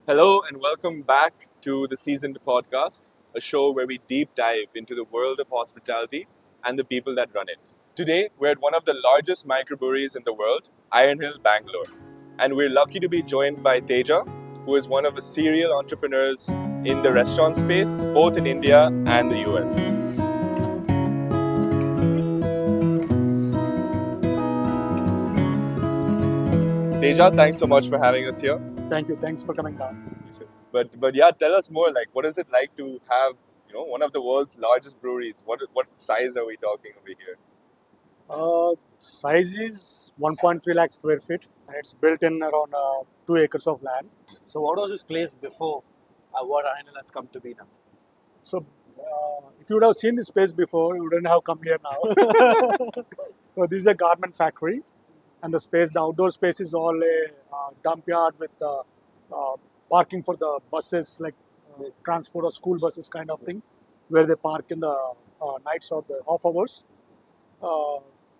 Hello and welcome back to the Seasoned Podcast, a show where we deep dive into the world of hospitality and the people that run it. Today, we're at one of the largest microbreweries in the world, Ironhill, Bangalore. And we're lucky to be joined by Teja, who is one of the serial entrepreneurs in the restaurant space, both in India and the US. Teja, thanks so much for having us here. Thank you. Thanks for coming down. But yeah, tell us more. Like, what is it like to have one of the world's largest breweries? What size are we talking over here? Size is 1.3 lakh square feet. It's built in around 2 acres of land. So what was this place before what Ironhill has come to be now? So if you would have seen this place before, you wouldn't have come here now. So this is a garment factory, and the outdoor space is all a dump yard with parking for the buses, like transport or school buses kind of thing, where they park in the nights or the off hours.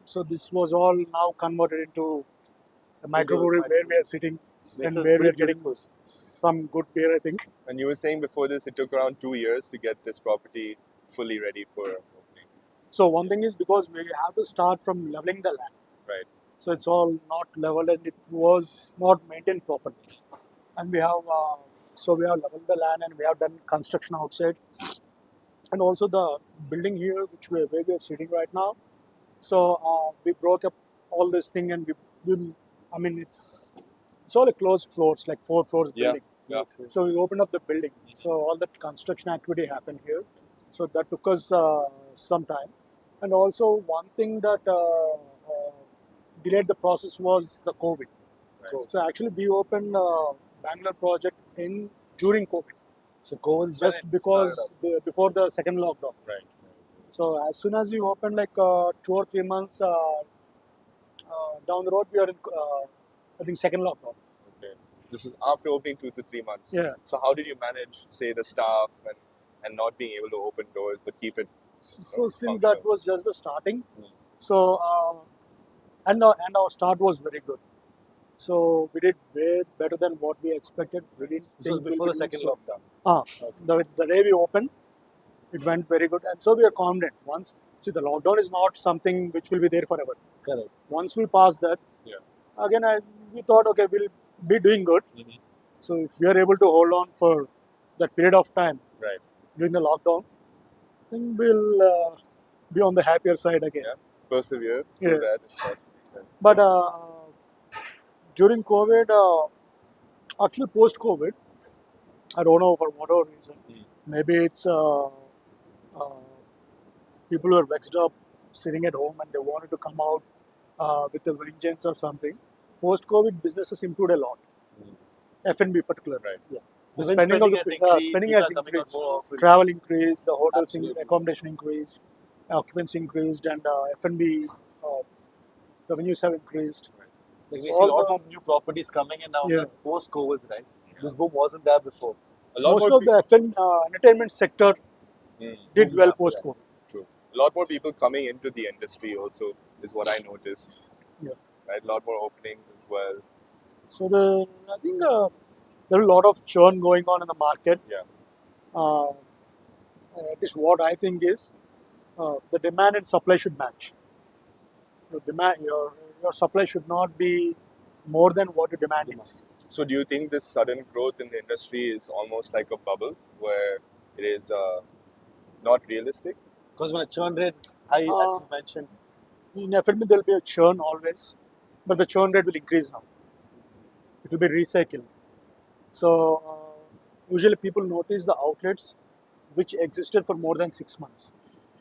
So this was all now converted into a microbrewery where we are sitting and where we are getting some good beer, I think. And you were saying before this, it took around 2 years to get this property fully ready for opening. So one thing is because we have to start from leveling the land. Right. So it's all not leveled and it was not maintained properly. And we have leveled the land and we have done construction outside. And also the building here, where we are sitting right now. So we broke up all this thing and it's all a closed floors, like 4 floors building. Yeah. So we opened up the building. So all that construction activity happened here. So that took us some time. And also one thing that delayed the process was the COVID. Right. So actually we opened Bangalore project during COVID. So COVID is Just because before the second lockdown. Right. So as soon as we opened, like 2 or 3 months down the road, we are in, I think, second lockdown. Okay. This was after opening 2 to 3 months. Yeah. So how did you manage, say, the staff and not being able to open doors but keep it? So since that was just the starting, Mm. so and our start was very good. So we did way better than what we expected. We didn't This was think before we'll the be second so- lockdown. The day we opened, it went very good, and so we are confident. The lockdown is not something which will be there forever. Correct. Once we pass that, again we thought, okay, we'll be doing good. Mhm. So if we are able to hold on for that period of time Right. during the lockdown, then we'll be on the happier side again. Yeah. Persevere Yeah. through that. If that makes sense. But during COVID, actually post-COVID, I don't know for whatever reason. Mm. Maybe it's people were vexed up sitting at home and they wanted to come out with a vengeance or something. Post-COVID, businesses improved a lot. Mm. F&B particularly. Right. Yeah. The Even spending has increased, spending people has are coming out increased. more often. Travel increased, the hotels Absolutely. accommodation increased, occupancy increased, and F&B revenues have increased. Like we So see a all lot the- more new properties coming in now. Yeah. That's post-COVID, right? This boom wasn't there before. A lot Most more of the entertainment sector Mm. did well after post-COVID. True. A lot more people coming into the industry also is what I noticed. Yeah. Right. A lot more openings as well. So I think there are a lot of churn going on in the market. Yeah. At least what I think is the demand and supply should match. Your supply should not be more than what your demand is. So do you think this sudden growth in the industry is almost like a bubble where it is not realistic? Because when the churn rates high, as you mentioned, In F&B, there will be a churn always, but the churn rate will increase now. It will be recycled. So usually people notice the outlets which existed for more than 6 months.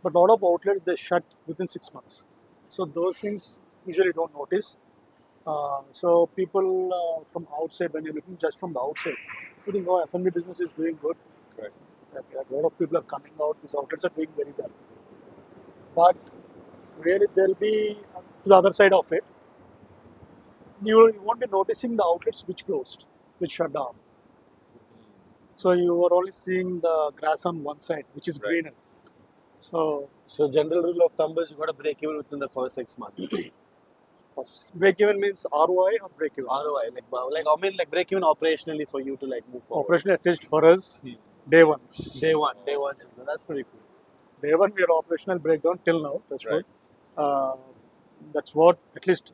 But a lot of outlets, they shut within 6 months. So those things usually don't notice. So people from outside, when you're looking just from the outside, you think, oh, F&B business is doing good. Right. A lot of people are coming out. These outlets are doing very well. But really, there'll be to the other side of it. You won't be noticing the outlets which closed, which shut down. So you are only seeing the grass on one side, which is Right. greener. So so general rule of thumb is you got to break even within the first 6 months. Break even means ROI or break even? ROI, like break even operationally for you to like move forward. Operationally, at least for us, day one. Day one. That's pretty cool. Day one, we are operational breakdown till now. That's Right. what. That's what at least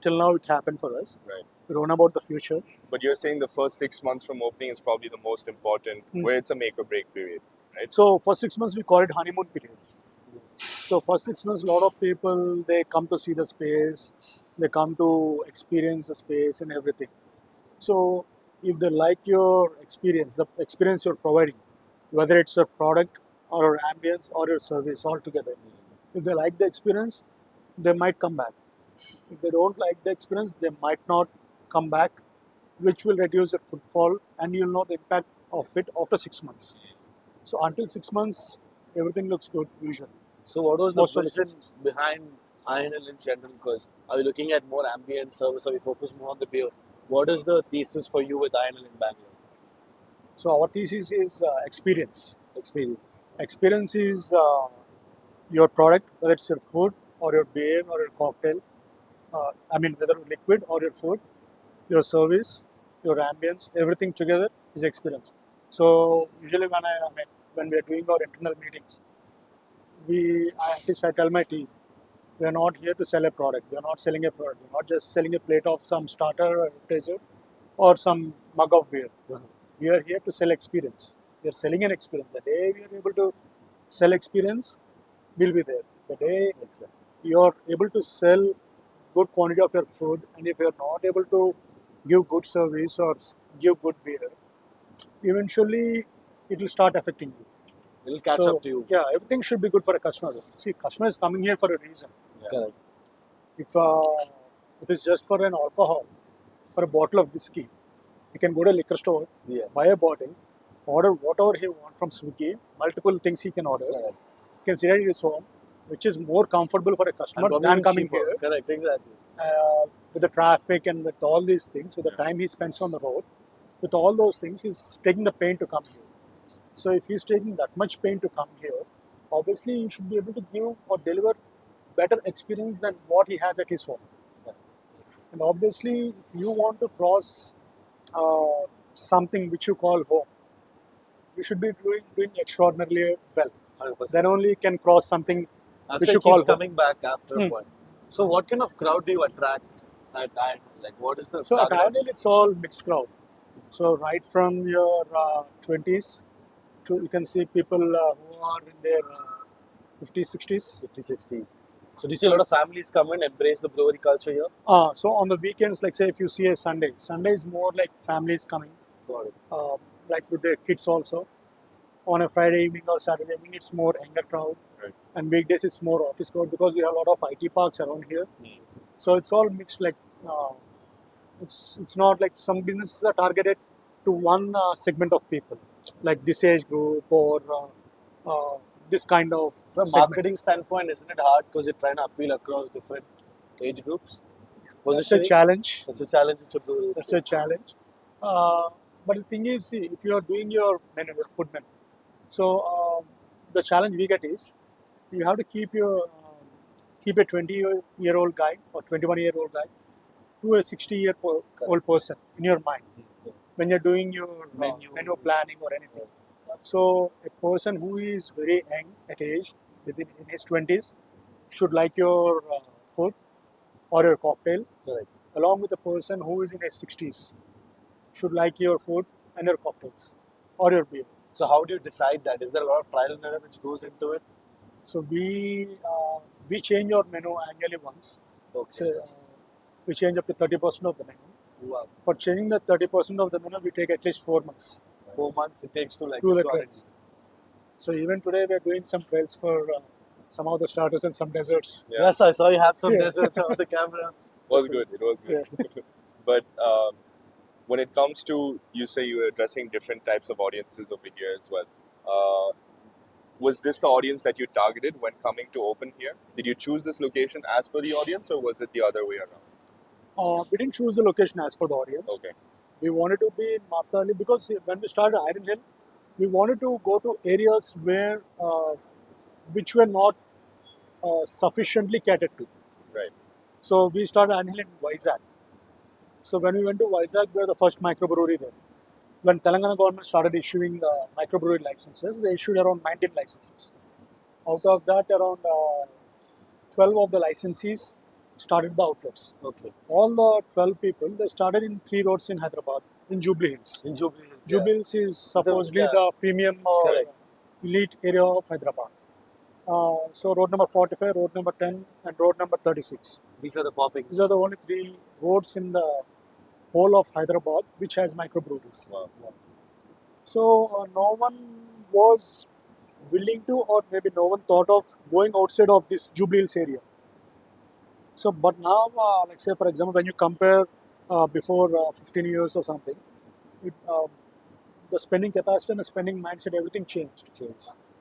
till now it happened for us. Right. We don't know about the future. But you're saying the first 6 months from opening is probably the most important, where it's a make or break period, right? So for 6 months, we call it honeymoon period. So for 6 months, a lot of people, they come to see the space, they come to experience the space and everything. So if they like your experience, the experience you're providing, whether it's your product or your ambience or your service altogether, if they like the experience, they might come back. If they don't like the experience, they might not come back, which will reduce your footfall, and you'll know the impact of it after 6 months. So until 6 months, everything looks good usually. So what was the Most of the vision cases. behind Ironhill in general? Because are we looking at more ambient service or we focus more on the beer? What is the thesis for you with Ironhill in Bangalore? So our thesis is experience. Experience. Experience is your product, whether it's your food or your beer or your cocktail. Whether liquid or your food, your service, your ambience, everything together is experience. So usually when we are doing our internal meetings, I tell my team, we are not here to sell a product. We are not selling a product. We're not just selling a plate of some starter or appetizer or some mug of beer. We are here to sell experience. We are selling an experience. The day we are able to sell experience, we'll be there. The day you are able to sell good quantity of your food, and if you are not able to give good service or give good beer, eventually it will start affecting you. It'll catch up to you. Yeah, everything should be good for a customer. See, customer is coming here for a reason. Correct. If it's just for an alcohol, for a bottle of whiskey, he can go to a liquor store, buy a bottle, order whatever he wants from Swiggy, multiple things he can order. Correct. He can sit at his home, which is more comfortable for a customer And than probably coming cheaper. here. Correct, exactly. With the traffic and with all these things, with the time he spends on the road, with all those things, he's taking the pain to come here. So if he's taking that much pain to come here, obviously you should be able to give or deliver better experience than what he has at his home. And obviously, if you want to cross something which you call home, you should be doing extraordinarily well. 100%. Then only you can cross something After which it you call keeps home. coming back after a point. So what kind of crowd do you attract at Ironhill? Like what is the So at target Ironhill, audience? it's all mixed crowd. So right from your 20s to you can see people who are in their 50s, 60s. 50s, 60s. So do you see a lot of families come and embrace the brewery culture here? So on the weekends, like say if you see a Sunday is more like families coming, Got it. like with their kids also. On a Friday evening or Saturday evening, it's more younger crowd. Right. And weekdays, it's more office crowd because we have a lot of IT parks around here. So it's all mixed. Like it's not like some businesses are targeted to one segment of people, like this age group or this kind of From segment. marketing standpoint, isn't it hard because you're trying to appeal across different age groups? That's a challenge. That's a challenge. It's a brewery. That's a challenge. But the thing is, see, if you are doing your menu, your food menu, so the challenge we get is you have to keep a 20-year-old guy or 21-year-old guy to a 60-year-old person in your mind when you're doing your menu planning or anything. So a person who is very young at age, in his 20s, should like your food or your cocktail, Correct. along with a person who is in his 60s, should like your food and your cocktails or your beer. So how do you decide that? Is there a lot of trial and error which goes into it? So we change our menu annually once. Okay. So, we change up to 30% of the menu. Wow. For changing the 30% of the menu, we take at least 4 months. 4 months it takes to like Do the start. trails. So even today we are doing some trails for some of the starters and some desserts. Yeah. Yes, I saw you have some Yeah. desserts on the camera. It was good. But when it comes to, you say you were addressing different types of audiences over here as well. Was this the audience that you targeted when coming to open here? Did you choose this location as per the audience, or was it the other way around? We didn't choose the location as per the audience. Okay. We wanted to be in Martali because when we started Ironhill, we wanted to go to areas where which were not sufficiently catered to. Right. So we started Ironhill in Vizag. So when we went to Vizag, we were the first microbrewery there. When Telangana government started issuing microbrewery licenses, they issued around 19 licenses. Out of that, around 12 of the licensees started the outlets. Okay. All the 12 people, they started in 3 roads in Hyderabad, in Jubilee Hills. In Jubilee Hills. Jubilee Hills is supposedly yeah. the premium Correct. elite area of Hyderabad. So road number 45, road number 10, and road number 36. These are the popping. These are the only 3 roads in the whole of Hyderabad which has microbreweries. Wow. So no one was willing to, or maybe no one thought of going outside of this Jubilee Hills area. So, but now, like say for example, when you compare before 15 years or something, it, the spending capacity and the spending mindset, everything changed.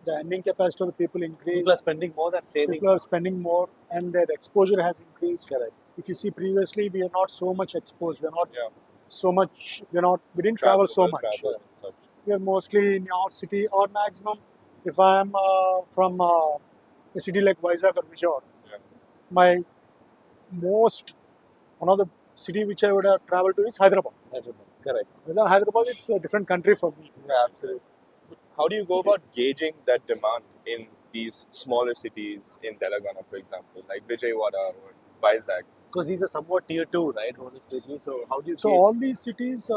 The earning capacity of the people increased. People are spending more than saving. People are spending more, and their exposure has increased. Correct. If you see previously, we are not so much exposed. We are not Yeah. so much. We didn't travel so much. travel and such. We are mostly in our city, or maximum. If I am from a city like Vizag or Vijayawada, Yeah. my one of the city which I would have traveled to is Hyderabad. Correct. Without Hyderabad, it's a different country for me. Yeah, absolutely. How do you go about gauging that demand in these smaller cities in Telangana, for example, like Vijayawada or Vizag? Because these are somewhat tier 2, right? Honestly. So how do you So gauge? all these cities,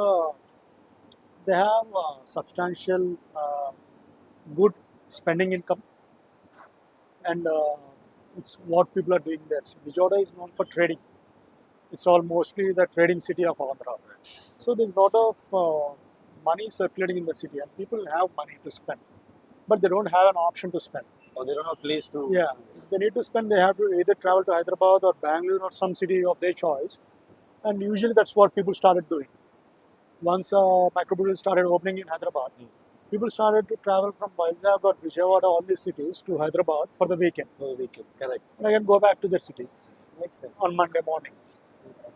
they have substantial, good spending income, and it's what people are doing there. So Vijayawada is known for trading. It's all mostly the trading city of Andhra. So there's a lot of money circulating in the city, and people have money to spend, but they don't have an option to spend. Or they don't have a place to. Yeah, if they need to spend, they have to either travel to Hyderabad or Bangalore or some city of their choice, and usually that's what people started doing. Once microbreweries started opening in Hyderabad, people started to travel from Vizag or Vijayawada, all these cities, to Hyderabad for the weekend. For the weekend. Correct. And again go back to their city Makes sense. on Monday morning. Makes sense.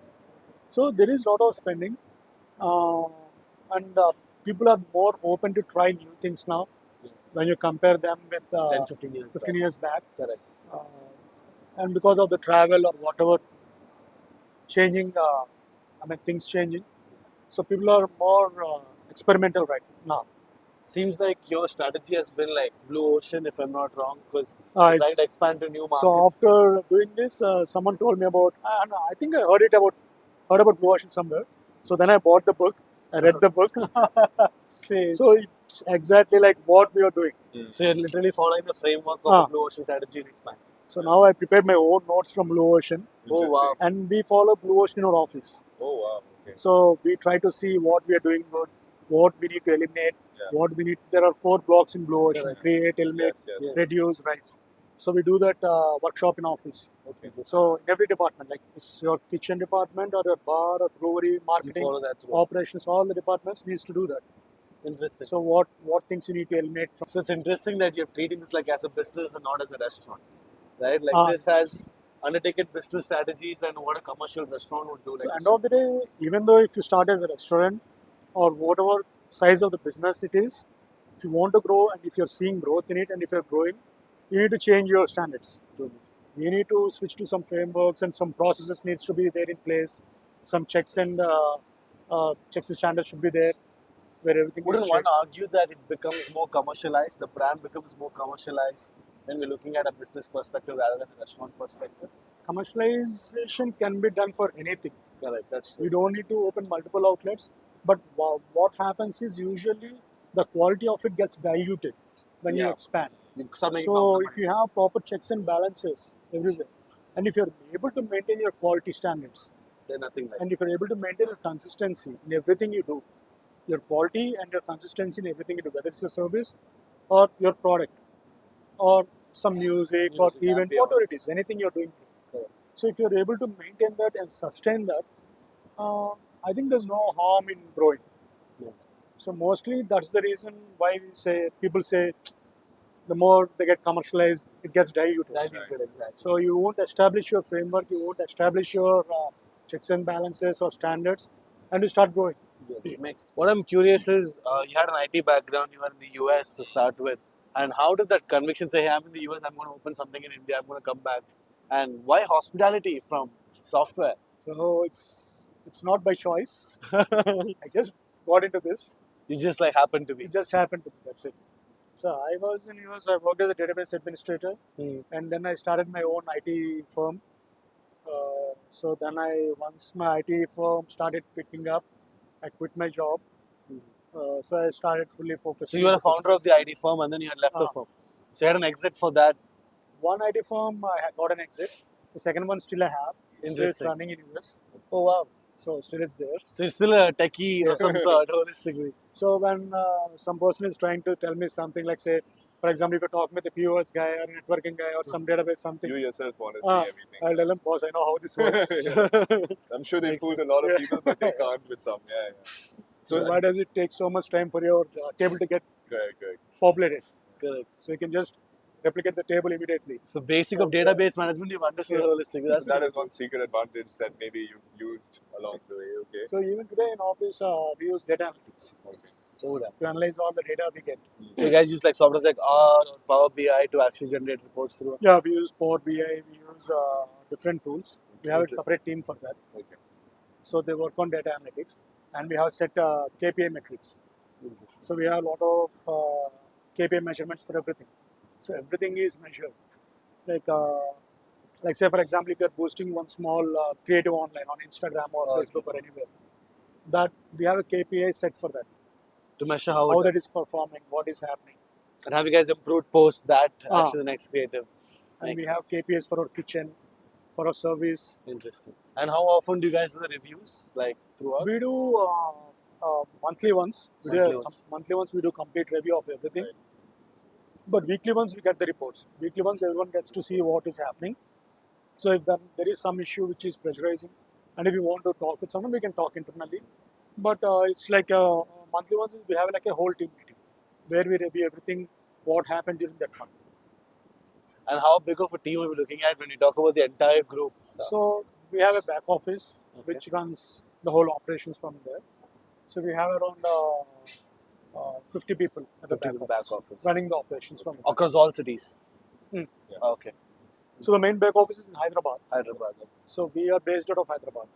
So there is a lot of spending, and people are more open to try new things now. Yeah. When you compare them with 10, 15 years. 15 years back, Correct. and because of the travel or whatever changing, things changing, so people are more experimental right now. Seems like your strategy has been like blue ocean, if I'm not wrong, because Uh, you try it's- to expand to new markets. So after doing this, someone told me about. I think I heard about Blue Ocean somewhere. So then I bought the book. I read the book. So it's exactly like what we are doing. So you're literally following the framework of Ah. a blue ocean strategy and expand. So now I prepared my own notes from Blue Ocean, Oh wow. and we follow Blue Ocean in our office. Oh, wow. Okay. So we try to see what we are doing good, what we need to eliminate, Yeah. what we need. There are 4 blocks in Blue Ocean: Correct. create, eliminate, Yes. Yes. reduce, rise. So we do that workshop in office. Okay. So in every department, like it's your kitchen department or your bar or brewery, You marketing, follow that through. operations, all the departments needs to do that. Interesting. So what things you need to eliminate from. So it's interesting that you're treating this like as a business and not as a restaurant, right? Like Ah. this has undertaken business strategies and what a commercial restaurant would do. So Like end of the day, even though if you start as a restaurant or whatever size of the business it is, if you want to grow and if you're seeing growth in it and if you're growing, you need to change your standards. You need to switch to some frameworks and some processes needs to be there in place. Some checks and standards should be there where everything Wouldn't is one checked. argue that it becomes more commercialized, the brand becomes more commercialized when we're looking at a business perspective rather than a restaurant perspective? Commercialization can be done for anything. Correct, that's We true. don't need to open multiple outlets, but what happens is usually the quality of it gets diluted when you Yeah. expand. You start making So if compromises. you have proper checks and balances everywhere, and if you're able to maintain your quality standards, Then nothing like and if you're able to maintain a consistency in everything you do, your quality and your consistency in everything you do, whether it's a service or your product or some music or Music, event, whatever it ambience. is, anything you're doing. Correct. So if you're able to maintain that and sustain that, I think there's no harm in growing. Yes. So mostly that's the reason why people say the more they get commercialized, it gets diluted. Diluted, exactly. So you won't establish your framework, you won't establish your checks and balances or standards, and you start growing. It makes. What I'm curious is, you had an IT background, you were in the US to start with, and how did that conviction say, hey, I'm in the US, I'm going to open something in India, I'm going to come back, and why hospitality from Software. So it's not by choice. I just got into this. You just like happen to be. It just happened to me. That's it. So I was in US. I worked as a database administrator, and then I started my own IT firm. So then once my IT firm started picking up, I quit my job. So I started fully focusing. So you were on a founder of the IT firm and then you had left the Ah. firm. So you had an exit for that. One IT firm, I had got an exit. The second one still I have. Still it's Interesting. running in US. Oh wow. So still it's there. So you're still a techie of some sort, holistically. So when some person is trying to tell me something like, say, for example, if you're talking with a POS guy or a networking guy or some database something, You yourself want to Ah, see everything. I'll tell them, boss, I know how this works. I'm sure they Makes fooled a sense. lot of Yeah. people, but they can't with some. Yeah. So why does it take so much time for your table to get Correct. populated? Correct. So you can just replicate the table immediately. So the basic of database management you've understood holistically. That's That is one secret advantage that maybe you've used along the way. Okay. So even today in office, we use data analytics Okay. to analyze all the data we get. So you guys use like software like R or Power BI to actually generate reports through. Yeah, we use Power BI, we use different tools. We have a Interesting. separate team for that. Okay. So they work on data analytics, and we have set KPI metrics. Interesting. So we have a lot of KPI measurements for everything. So everything is measured. Like say for example, if you're boosting one small creative online on Instagram or Okay. Facebook or anywhere, that we have a KPI set for that. To measure how How it that does. is performing, what is happening, And have you guys improved post that Ah. actually the next creative? and Makes we have KPIs for our kitchen, for our service. Interesting. And how often do you guys do the reviews? Like throughout? We do monthly ones. Monthly ones we do complete review of everything. Right. But weekly ones we get the reports. Weekly ones everyone gets to see what is happening. So if there is some issue which is pressurizing, and if you want to talk with someone, we can talk internally. But it's like monthly ones we have like a whole team meeting where we review everything what happened during that month. And how big of a team are we looking at when you talk about the entire group? Stuff? So we have a back office Okay. which runs the whole operations from there. So we have around 50 people at the 50 back, back office, office. running the operations from there. Across all cities? Hmm. Yeah. Okay. So the main back office is in Hyderabad. Hyderabad. So we are based out of Hyderabad.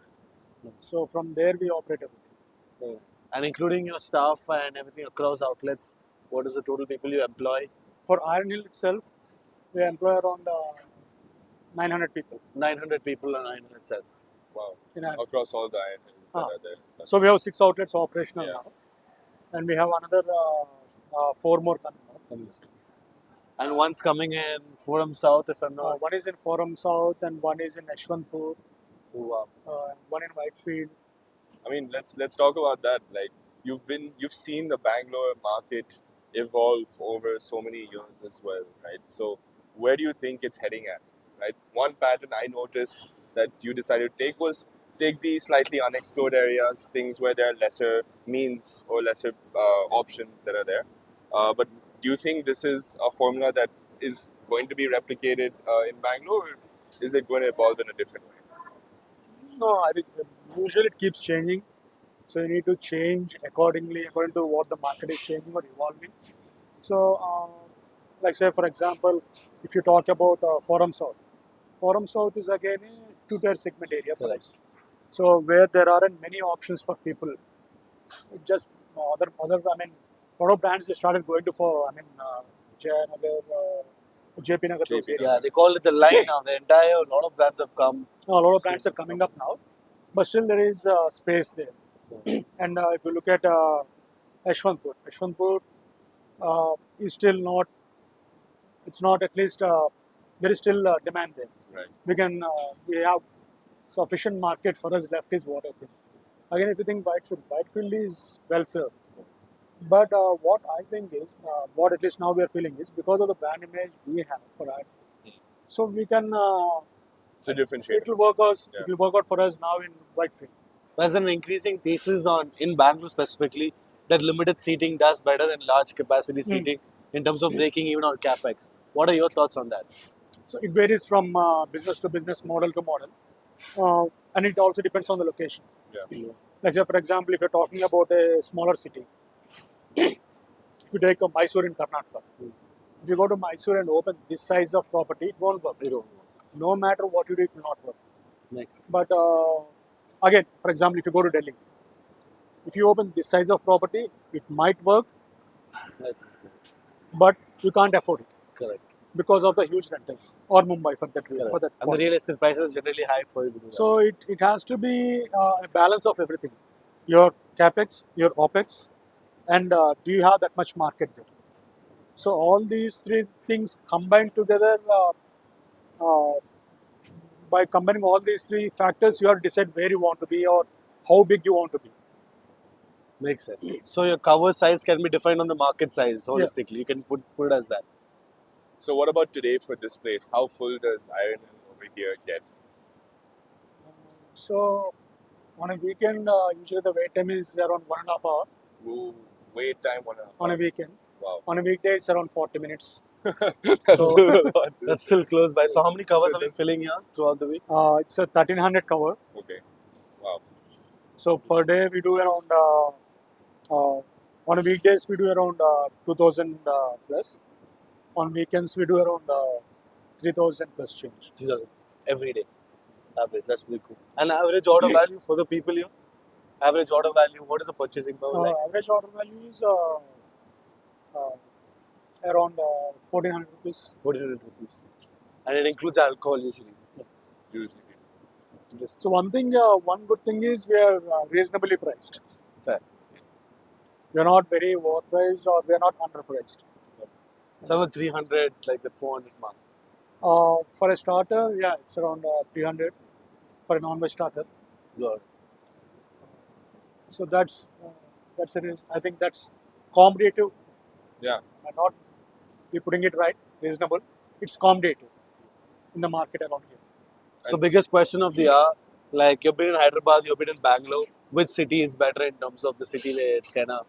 So from there we operate everything. Very nice. And including your staff and everything across outlets, what is the total people you employ? For Ironhill itself, we employ around 900 people 900 people on Ironhill itself. Wow. in Ironhill. Across all the Ironhills that Ah. are there. So we have 6 outlets operational Yeah. now, and we have another 4 more coming up. And one's coming in Forum South, if I'm not. One is in Forum South, and one is in Yeshwantpur, Oh, wow. one in Whitefield. I mean, let's talk about that. Like you've seen the Bangalore market evolve over so many years as well, right? So where do you think it's heading at? Right. One pattern I noticed that you decided to take the slightly unexplored areas, things where there are lesser means or lesser options that are there. But do you think this is a formula that is going to be replicated in Bangalore, or is it going to evolve in a different way? No, I think usually it keeps changing. So you need to change accordingly, according to what the market is changing or evolving. So, like say for example, if you talk about Forum South is again a two-tier segment area for us. So where there aren't many options for people, just other I mean, a lot of brands they started going to Jayanagar, JP Nagar, those JP areas. Yeah, they call it the line now. The entire, a lot of brands have come. A lot of brands are coming up now, but still there is space there. And if you look at Yeshwantpur is still not. It's not at least there is still demand there. Right. We have sufficient market for us left is what I think. Again, if you think Whitefield is well served. But what I think is, what at least now we are feeling is because of the brand image we have for that, so we can. It's a differentiator. It will work out. Yeah. It will work out for us now in Whitefield. There's an increasing thesis in Bangalore specifically that limited seating does better than large capacity seating in terms of breaking even on capex. What are your thoughts on that? So it varies from business to business, model to model, and it also depends on the location. Yeah. Like say, for example, if you're talking about a smaller city, if you take a Mysore in Karnataka, if you go to Mysore and open this size of property, it won't work. No matter what you do, it will not work. Makes sense. But again, for example, if you go to Delhi, if you open this size of property, it might work, Right. but you can't afford it Correct. because of the huge rentals, or Mumbai for that Correct. for that. And the point. real estate prices generally high for you to do that. So it has to be a balance of everything, your capex, your opex, and do you have that much market there? So all these three things combined together, uh, by combining all these three factors, you have to decide where you want to be or how big you want to be. Makes sense. So your cover size can be defined on the market size holistically. You can put it as that. So what about today for this place? How full does Ironhill over here get? So on a weekend, usually the wait time is around 1.5 hours. Ooh, wait time 1.5 On a hours. weekend. Wow. On a weekday, it's around 40 minutes. That's So- still a lot. That's still close by. So how many covers So are we that's- filling here throughout the week? It's a 1300 cover. Okay. Wow. So per day we do around, on a weekdays we do around 2000 plus. On weekends we do around 3000 plus change. 3,000 every day. Average. That's pretty cool. And average order value for the people here? Average order value. What is the purchasing power like? Average order value is around 1400 rupees. 1,400 rupees. And it includes alcohol usually. Usually. So one good thing is we are reasonably priced. Fair. We are not very overpriced or we are not underpriced. Some are 300, like the 400 mark. For a starter, yeah, it's around 300 for a non-veg starter. Good. So that's it. I think that's competitive. Yeah. I'm not be putting it right, reasonable. It's competitive in the market around here. So biggest question of the hour, like you've been in Hyderabad, you've been in Bangalore. Which city is better in terms of the city where kind of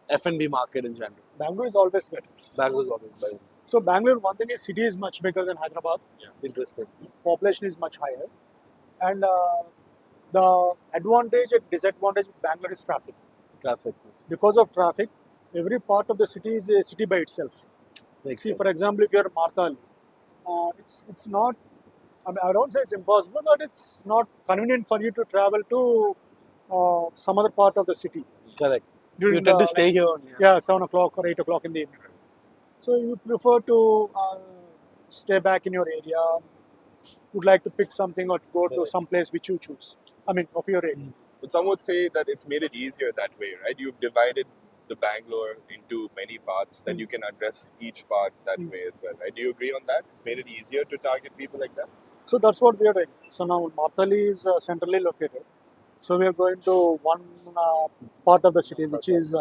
F&B market in general? Bangalore is always better. Bangalore is always better. So Bangalore, one thing is city is much bigger than Hyderabad. Interesting. Population is much higher, and the advantage and disadvantage of Bangalore is traffic. Traffic. Because of traffic, every part of the city is a city by itself. Makes See, sense. for example, if you're in Martali, it's not. I mean, I don't say it's impossible, but it's not convenient for you to travel to some other part of the city. Correct. During You tend the, to stay here only. Yeah, 7 o'clock or 8 o'clock in the evening. So you prefer to stay back in your area. Would like to pick something or to go to Correct. some place which you choose. I mean, of your area. But some would say that it's made it easier that way, right? You've divided the Bangalore into many parts that you can address each part that way as well, right? Do you agree on that? It's made it easier to target people like that? So that's what we are doing. So now Martali is centrally located. So we are going to one part of the city, which is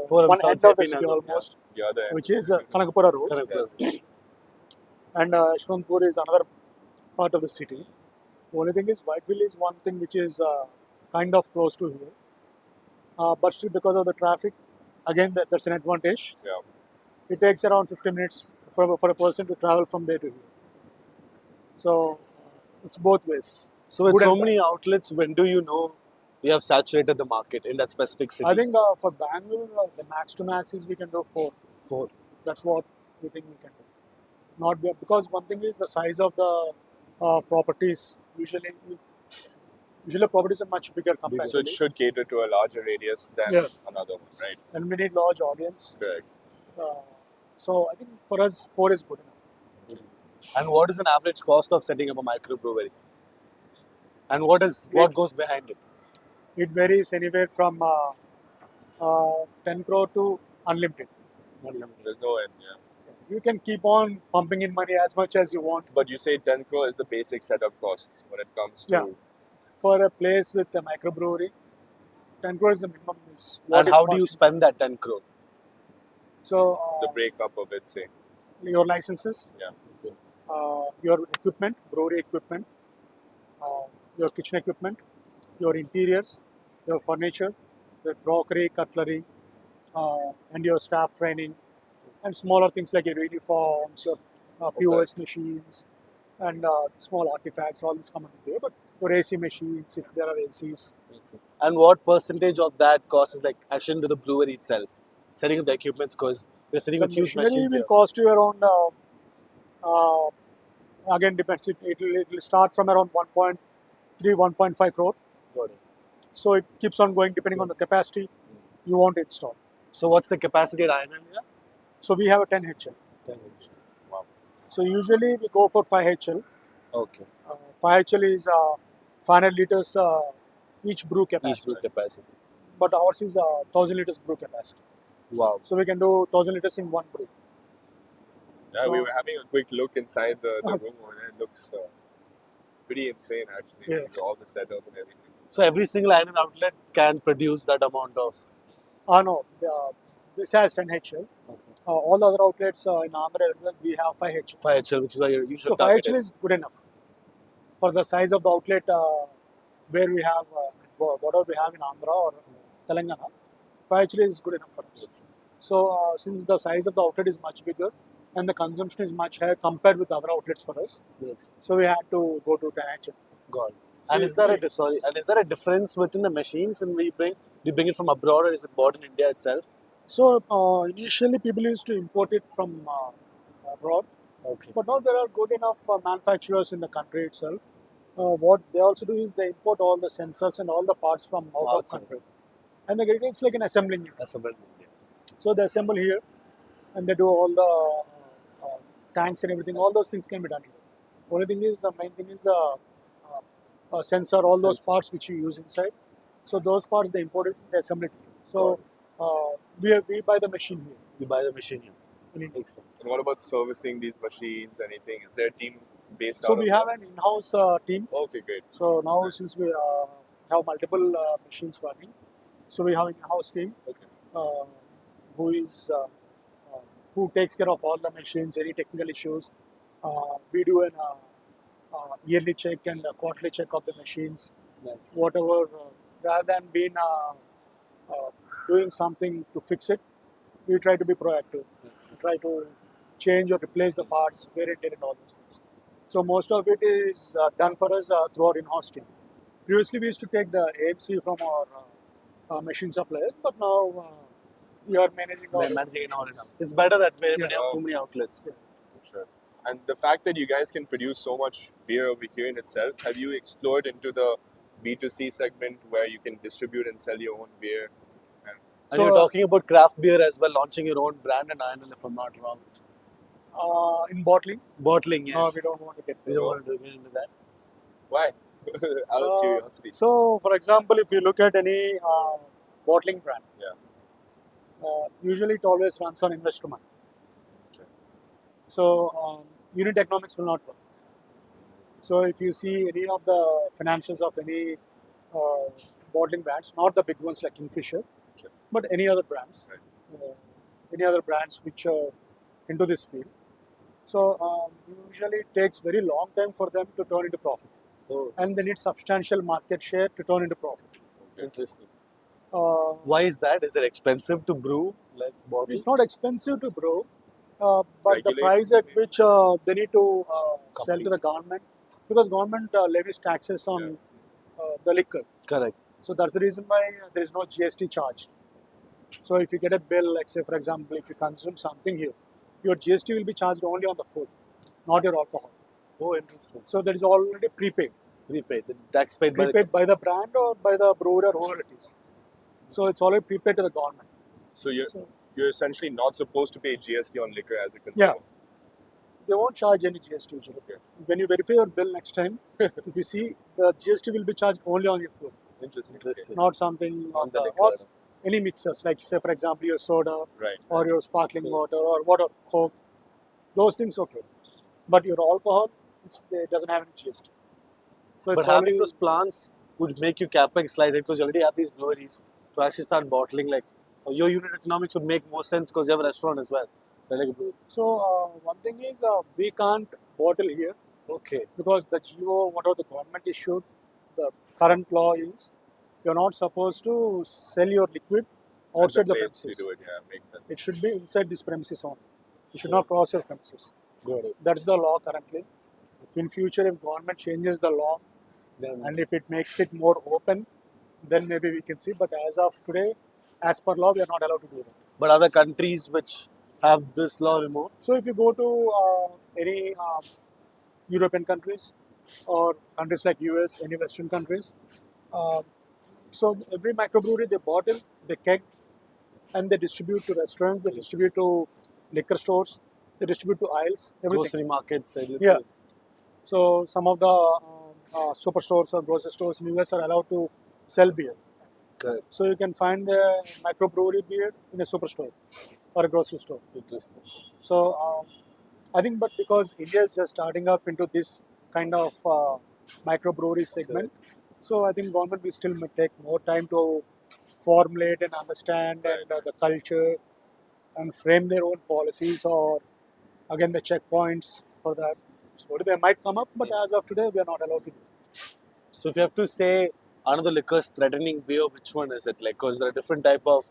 Forum one South end of the JP city Nagar, almost, The other end. which is Kanakapura Road. Correct. Yes. And Yeshwanthpur is another part of the city. The only thing is Whiteville is one thing which is kind of close to here. But still because of the traffic, again that's an advantage. Yeah. It takes around 15 minutes for a person to travel from there to here. So it's both ways. So with Good so and many outlets, when do you know you have saturated the market in that specific city? I think for Bangalore, the max to max is we can do 4. 4. That's what we think we can do. Not because one thing is the size of the properties. Usually properties are much bigger So comparatively. it should cater to a larger radius than Yeah. another one, right? And we need large audience. Correct. So I think for us, 4 is good enough. And what is an average cost of setting up a microbrewery? And what goes behind it? It varies anywhere from 10 crore to unlimited. There's no end, yeah. You can keep on pumping in money as much as you want. But you say 10 crore is the basic setup costs when it comes to... Yeah. For a place with a microbrewery, 10 crore is the minimum. And how do you spend that 10 crore? So the breakup of it, say. your licenses, Yeah. your equipment, brewery equipment, your kitchen equipment, your interiors, your furniture, your crockery, cutlery, and your staff training, and smaller things like your uniforms, your POS machines, and small artifacts. All this come into play. But your AC machines, if there are ACs. And what percentage of that cost is like action to the brewery itself? Setting up the equipments, because we're sitting The with huge machinery machines will here. cost you around Again, depends. It will start from around 1.3, 1.5 crore. Got it. So it keeps on going depending on the capacity you want to install. So what's the capacity at Ironhill here? So we have a 10 HL. 10 inch. Wow. So usually we go for 5 HL. Okay. 5 HL is 500 liters each brew capacity. Each brew capacity. But ours is 1000 liters brew capacity. Wow. So we can do 1000 liters in one brew. Yeah, So- we were having a quick look inside the room and it looks pretty insane actually. Yeah. With all the setup and everything. So every single iron outlet can produce that amount of. No, this has 10 HL. All the other outlets in Andhra, we have 5 HL. 5 HL, which is our usual So 5 target HL is good enough for the size of the outlet where we have whatever we have in Andhra or Telangana. 5 HL is good enough for us. So since the size of the outlet is much bigger and the consumption is much higher compared with other outlets for us, so we had to go to 10 HL. God. So And is there a difference within the machines and do you bring it from abroad or is it bought in India itself? So initially people used to import it from abroad, Okay. but now there are good enough manufacturers in the country itself. What they also do is they import all the sensors and all the parts from out of Outside. country, and they get it's like an assembling unit. That's about India. So they assemble here, and they do all the tanks and everything. All those things can be done here. Only thing is the main thing is the sensor, all those Sensor. parts which you use inside. So those parts they import it, they assemble it here. So we buy the machine here. You buy the machine here. in India. Makes sense. And what about servicing these machines? Anything? Is there a team based So out we of have an in-house team. Okay, great. So now since we have multiple machines running, so we have an in-house team Okay. who takes care of all the machines, any technical issues. We do an yearly check and a quarterly check of the machines. Nice. Whatever, rather than being doing something to fix it, we try to be proactive. Nice. Try to change or replace the parts, wear it and all those things. So most of it is done for us through our in-house team. Previously, we used to take the AMC from our machine suppliers, but now we are managing our We're managing it all in-house. It's better that way when you Yeah. have too many outlets. Yeah. Sure. And the fact that you guys can produce so much beer over here in itself, have you explored into the B2C segment where you can distribute and sell your own beer? And So, you're talking about craft beer as well, launching your own brand in Ironhill, if I'm not wrong. in bottling. Bottling, yes. We don't want to get We don't want to get into that. Why? Out of curiosity. So, for example, if you look at any bottling brand, usually it always runs on investor money. Okay. So, unit economics will not work. So, if you see any of the financials of any bottling brands, not the big ones like Kingfisher, Okay. but any other brands, Right. any other brands which are into this field. So, usually it takes very long time for them to turn into profit. Oh, And they need substantial market share to turn into profit. interesting. Uh, Why is that? Is it expensive to brew like bottling? it's not expensive to brew, but the Regulations price at maybe. which they need to sell to the government, because government levies taxes on the liquor. Correct. So that's the reason why there is no GST charged. So if you get a bill, like say for example, if you consume something here, your GST will be charged only on the food, not your alcohol. Oh, interesting. So that is already prepaid. Prepaid. That's paid by the Prepaid by the brand or by the brewer or whoever it is. So it's already prepaid to the government. So So you're essentially not supposed to pay GST on liquor as a consumer. they won't charge any GST usually. Okay. When you verify your bill next time, if you see, the GST will be charged only on your food, Interesting. Interesting. not something on the or liquor. any mixers, like say for example your soda Right. or your sparkling Coke. water or water, Coke, those things okay. But your alcohol, it doesn't have any GST. So But it's having already, those plants would make you capex light because you already have these breweries to actually start bottling. Like your unit economics would make more sense because you have a restaurant as well. Like a brewery. so one thing is we can't bottle here Okay. because the GO, whatever the government issued, the current law is you're not supposed to sell your liquid outside the place premises. you do it, yeah, makes sense. It should be inside this premises only. You should Yeah. not cross your premises. Got it. That's the law currently. If in future, if government changes the law Then and if it makes it more open, then maybe we can see. But as of today, as per law, we are not allowed to do that. but other countries which have this law removed, So if you go to any European countries or countries like US, any Western countries. Uh, so every microbrewery they bottle, they keg, and they distribute to restaurants, they distribute to liquor stores, they distribute to aisles, everything. Grocery markets, everything. Yeah. So some of the superstores or grocery stores in US are allowed to sell beer. Correct. So you can find the microbrewery beer in a superstore or a grocery store. Interesting. So I think, but because India is just starting up into this kind of microbrewery segment, so I think government will still take more time to formulate and understand and the culture and frame their own policies or again the checkpoints for that. So they might come up, but as of today, we are not allowed to do. So if you have to say another liquors threatening beer, which one is it? Like, because there are different type of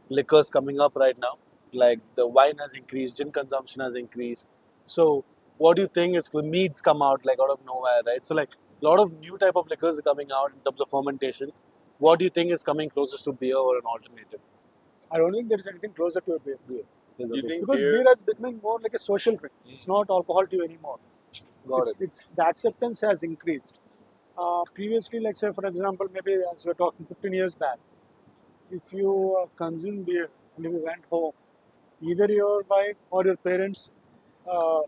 liquors coming up right now. Like the wine has increased, gin consumption has increased. So what do you think is meads come out like out of nowhere, right? So like a lot of new type of liquors are coming out in terms of fermentation. What do you think is coming closest to beer or an alternative? I don't think there is anything closer to a beer. There's a You big- think Because beer? beer is becoming more like a social drink. It's not alcohol to you anymore. Got it. It's the acceptance has increased. Previously, like say for example, maybe as we're talking 15 years back, if you consume beer and if you went home, either your wife or your parents, uh,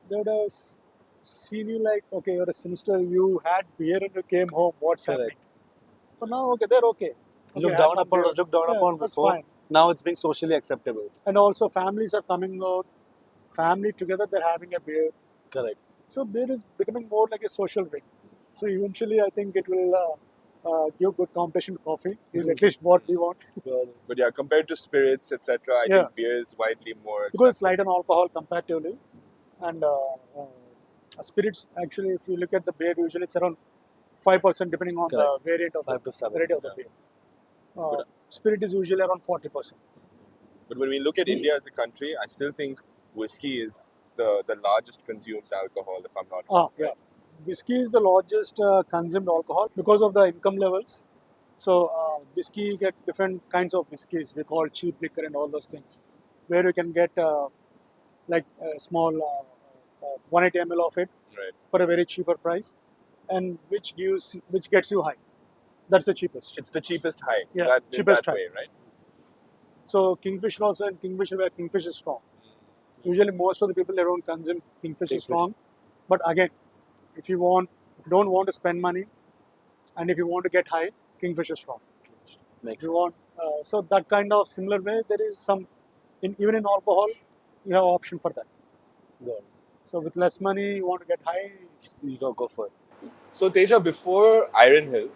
they would have seen you like, okay, you're a sinister, you had beer and you came home, what's Correct. happening? But now, okay, they're okay. Looked have down one upon, beer. was looked down Yeah, upon that's before. fine. Now it's being socially acceptable. And also, families are coming out, family together, they're having a beer. Correct. So beer is becoming more like a social drink. So eventually, I think it will give good competition to coffee. Is at least what we want. But yeah, compared to spirits, etc., I Yeah. think beer is widely more Because it's accepted. light on alcohol comparatively, and spirits actually, if you look at the beer, usually it's around 5% depending on Correct. the variant of 5 to 7. variety of the beer. Spirit is usually around 40%. But when we look at India as a country, I still think whiskey is the largest consumed alcohol, if I'm not wrong. Yeah. Whiskey is the largest consumed alcohol because of the income levels. So whiskey, you get different kinds of whiskeys. We call cheap liquor and all those things, where you can get like a small 180 ml of it Right. for a very cheaper price, and which gets you high. That's the cheapest. It's the cheapest high. Yeah, that, in cheapest that high. way, right? So Kingfisher also, and Kingfisher where Kingfisher is strong. Usually most of the people they don't consume Kingfisher strong, but again, if you don't want to spend money, and if you want to get high, Kingfisher strong. Makes You sense. want so that kind of similar way there is some even in alcohol you have option for that. Good. So with less money you want to get high. You don't go for it. So Teja, before Ironhill,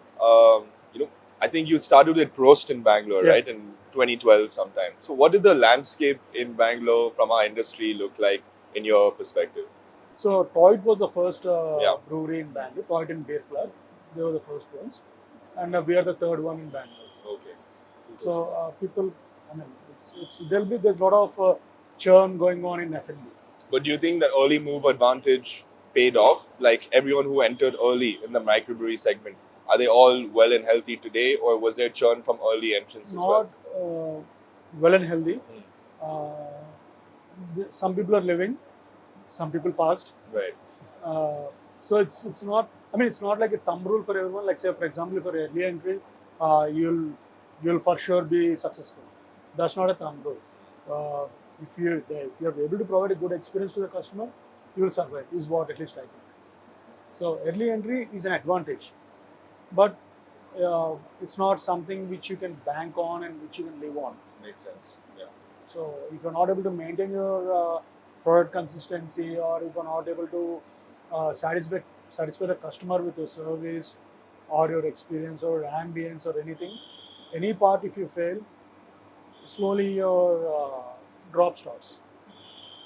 I think you started with Prost in Bangalore, Yeah. right, in 2012 sometime. So what did the landscape in Bangalore from our industry look like in your perspective? So Toit was the first Yeah. brewery in Bangalore. Toit and Beer Club, they were the first ones, and we are the third one in Bangalore. Okay. So people, I mean, there's a lot of churn going on in F&B. But do you think that early move advantage paid off? Like everyone who entered early in the microbrewery segment, are they all well and healthy today, or was there churn from early entrants as well? Not well and healthy. Some people are living, some people passed. Right. So it's not. I mean, it's not like a thumb rule for everyone. Like say, for example, if you're early entry, you'll for sure be successful. That's not a thumb rule. If you're able to provide a good experience to the customer, you will survive. Is what at least I think. So early entry is an advantage, but it's not something which you can bank on and which you can live on. Makes sense. Yeah. So if you're not able to maintain your product consistency, or if you're not able to satisfy the customer with your service or your experience or ambience or anything, any part if you fail, slowly your drop starts.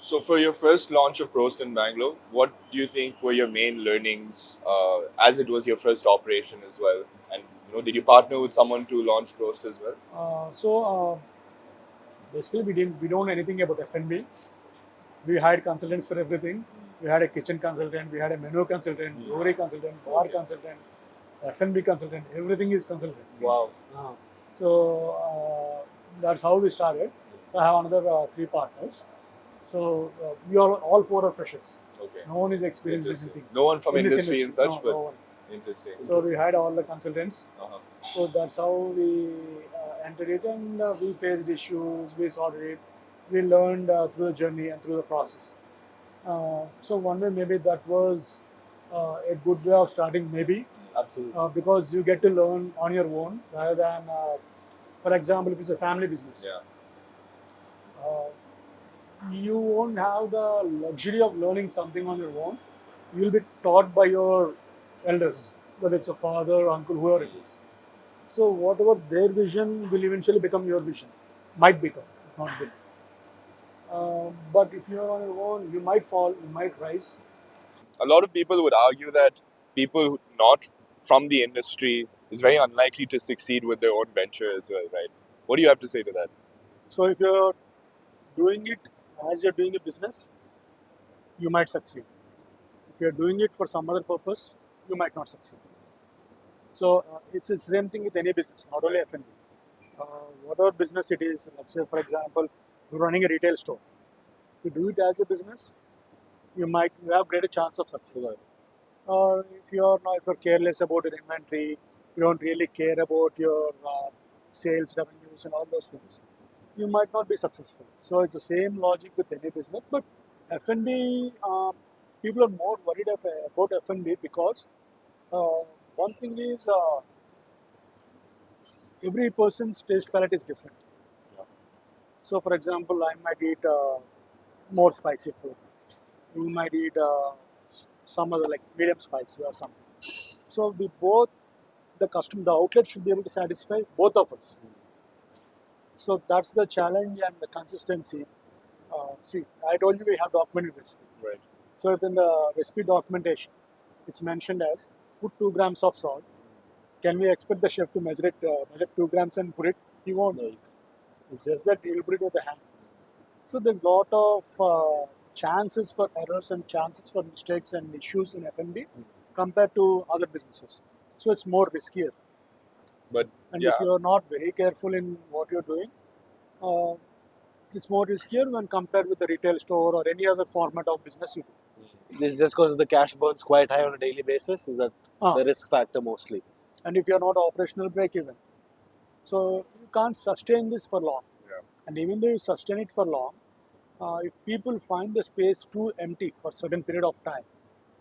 So for your first launch of Prost in Bangalore, what do you think were your main learnings as it was your first operation as well? And did you partner with someone to launch Prost as well? Basically we don't know anything about F&B. We hired consultants for everything. We had a kitchen consultant, we had a menu consultant, brewery consultant, bar consultant, F&B consultant. Everything is consultant. Wow. So that's how we started. So I have another 3 partners. So we are all 4 are freshers. Okay. No one is experienced this Interesting. thing. No one from In this industry and such, No, but no one. interesting. So we had all the consultants. Uh-huh. So that's how we entered it, and we faced issues, we sorted it, we learned through the journey and through the process. So one way maybe that was a good way of starting, maybe Absolutely. because you get to learn on your own rather than, for example, if it's a family business. Yeah. You won't have the luxury of learning something on your own. You'll be taught by your elders, whether it's a father, uncle, whoever it is. So whatever their vision will eventually become your vision, might become, if not will. But if you're on your own, you might fall, you might rise. A lot of people would argue that people not from the industry is very unlikely to succeed with their own venture as well, right? What do you have to say to that? So if you're doing it as you're doing a business, you might succeed. If you're doing it for some other purpose, you might not succeed. So it's the same thing with any business, not only F&B. Whatever business it is, let's say for example, you're running a retail store. If you do it as a business, you have greater chance of success. Right. Or if you're careless about your inventory, you don't really care about your sales revenues and all those things, you might not be successful. So it's the same logic with any business, but F&B, people are more worried about F&B because one thing is every person's taste palette is different. So, for example, I might eat more spicy food. You might eat some other like medium spicy or something. So, the outlet should be able to satisfy both of us. So that's the challenge and the consistency. See, I told you we have documented recipe. Right. So if in the recipe documentation, it's mentioned as put 2 grams of salt, can we expect the chef to measure 2 grams and put it? He won't. No. It's just that he'll put it with the hand. So there's a lot of chances for errors and chances for mistakes and issues in F&B compared to other businesses. So it's more riskier. But And yeah, if you're not very careful in what you're doing, it's more riskier when compared with the retail store or any other format of business you do. This is just because the cash burn's quite high on a daily basis. Is that the risk factor mostly? And if you're not operational break even, so you can't sustain this for long. Yeah. And even though you sustain it for long, if people find the space too empty for a certain period of time,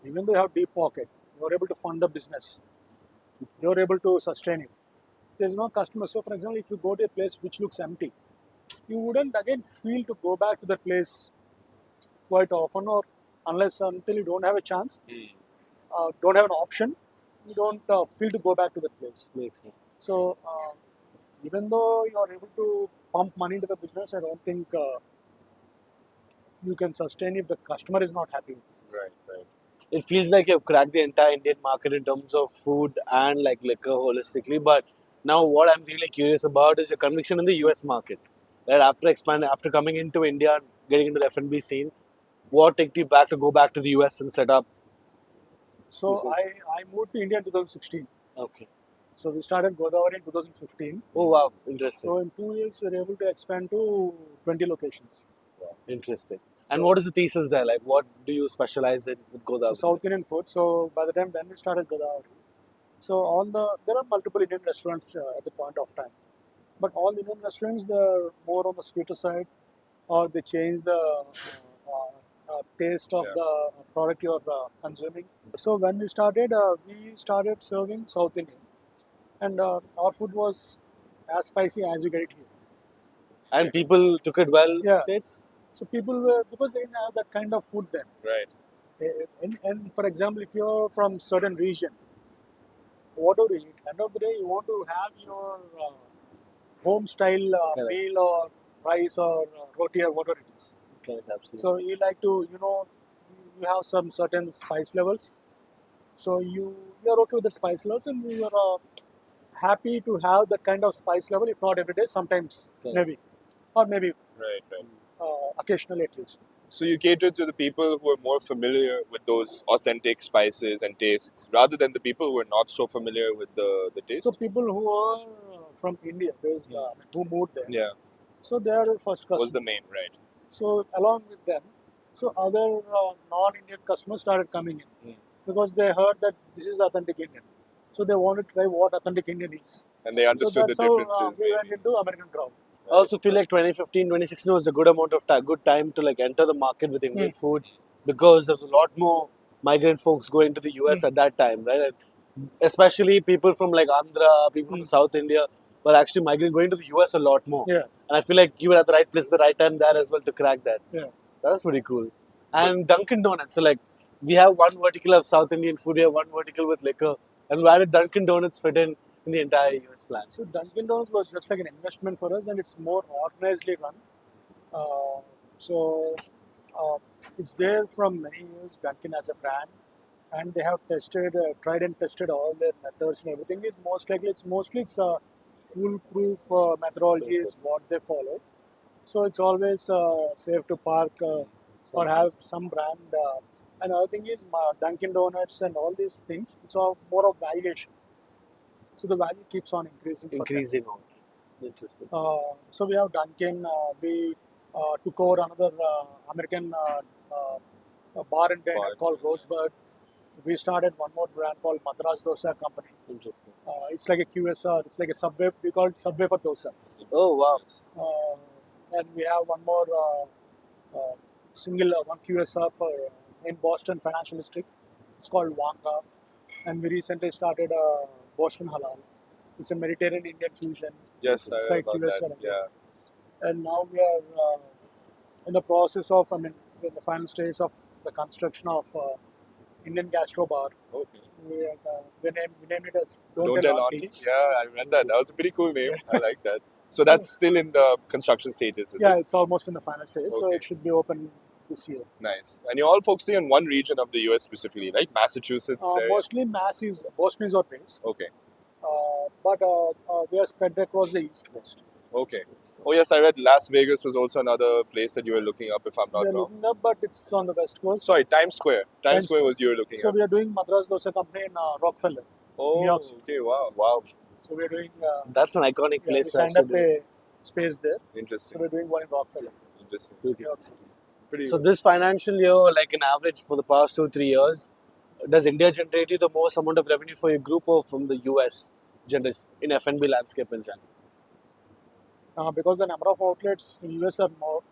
even though you have deep pocket, you're able to fund the business, you're able to sustain it. There's no customer. So, for example, if you go to a place which looks empty, you wouldn't again feel to go back to that place quite often, or until you don't have a chance, don't have an option, you don't feel to go back to that place. Makes sense. So, even though you are able to pump money into the business, I don't think you can sustain if the customer is not happy with you. right. It feels like you've cracked the entire Indian market in terms of food and like liquor holistically. But now, what I'm really curious about is your conviction in the US market. Right, after coming into India, getting into the F&B scene, what took you back to go back to the US and set up? So, I moved to India in 2016. Okay. So, we started Godavari in 2015. Oh wow, interesting. So, in 2 years, we were able to expand to 20 locations. Interesting. And what is the thesis there? Like, what do you specialize in with Godavari? So South Indian food. So by the time when we started Godavari, so there are multiple Indian restaurants at the point of time, but all Indian restaurants they're more on the sweeter side, or they change the taste of the product you're consuming. So when we started serving South Indian, and our food was as spicy as you get it here. And people took it well in the Yeah. States? So people were, because they didn't have that kind of food then. Right. And for example, if you're from certain region, whatever you eat, end of the day, you want to have your home style Correct. meal or rice or roti or whatever it is. Correct, absolutely. So you like to, you have some certain spice levels. So you're okay with the spice levels, and you're happy to have that kind of spice level, if not every day, sometimes Correct. maybe, or maybe Right. occasionally at least. So you cater to the people who are more familiar with those authentic spices and tastes, rather than the people who are not so familiar with the taste. So people who are from India, who moved there, Yeah, so they are our first customers. was the main right. So along with them, So other non-Indian customers started coming in Mm. because they heard that this is authentic Indian. So they wanted to try what authentic Indian is. And they So understood the that's how differences. we went Maybe. into American crowd. I also feel like 2015, 2016 was a good amount of good time to like enter the market with Indian food because there's a lot more migrant folks going to the US at that time, right? And especially people from like Andhra, people from South India were actually migrating going to the US a lot more. Yeah. And I feel like you were at the right place at the right time there as well to crack that. Yeah. That's pretty cool. And Dunkin' Donuts, so like we have one vertical of South Indian food, we have one vertical with liquor. And where did Dunkin' Donuts fit in the entire US plan? So Dunkin' Donuts was just like an investment for us, and it's more organizedly run. So it's there from many years. Dunkin' as a brand, and they have tried and tested all their methods and everything. Is most likely it's a foolproof methodology is what they follow. So it's always safe to park or have some brand. Another thing is Dunkin' Donuts and all these things. It's all more of valuation. So the value keeps on increasing. for them. Increasing on. Interesting. So we have Dunkin'. We took over another American bar and diner Bar. called Rosebud. We started one more brand called Madras Dosa Company. Interesting. It's like a QSR. It's like a Subway. We call it Subway for dosa. Oh, wow. And we have one more one QSR for in Boston Financial District. It's called Wanga. And we recently started Boston Halal. It's a Mediterranean Indian fusion. Yes, It's I heard like about QSR. that. Yeah. And now we are in the process of, in the final stage of the construction of Indian Gastro Bar. Okay. We named it as Don't Tell Auntie. Yeah, I read that. That was a pretty cool name. I like that. So that's still in the construction stages, is Yeah, it? it's almost in the final stage, so Okay. it should be open this year. Nice. And you're all focusing on one region of the US specifically, right? Massachusetts area. Mostly Boston is our base, Okay. but we are spread across the East Coast. Okay. Oh yes, I read Las Vegas was also another place that you were looking up, if I'm We not are wrong. looking up, but it's on the West Coast. Sorry, Times Square. Times Times Square was you were looking So at. we are doing Madras Dosa Company in Rockefeller. Oh, New York City. okay. Wow. Wow. So we are doing. That's an iconic We place to signed up actually do. a space there. So Interesting. we're doing one in Rockefeller, Interesting. New York City. Pretty So this financial year, like an average for the past 2-3 years, does India generate you the most amount of revenue for your group or from the US generates in F&B landscape in general? Because the number of outlets in US are more It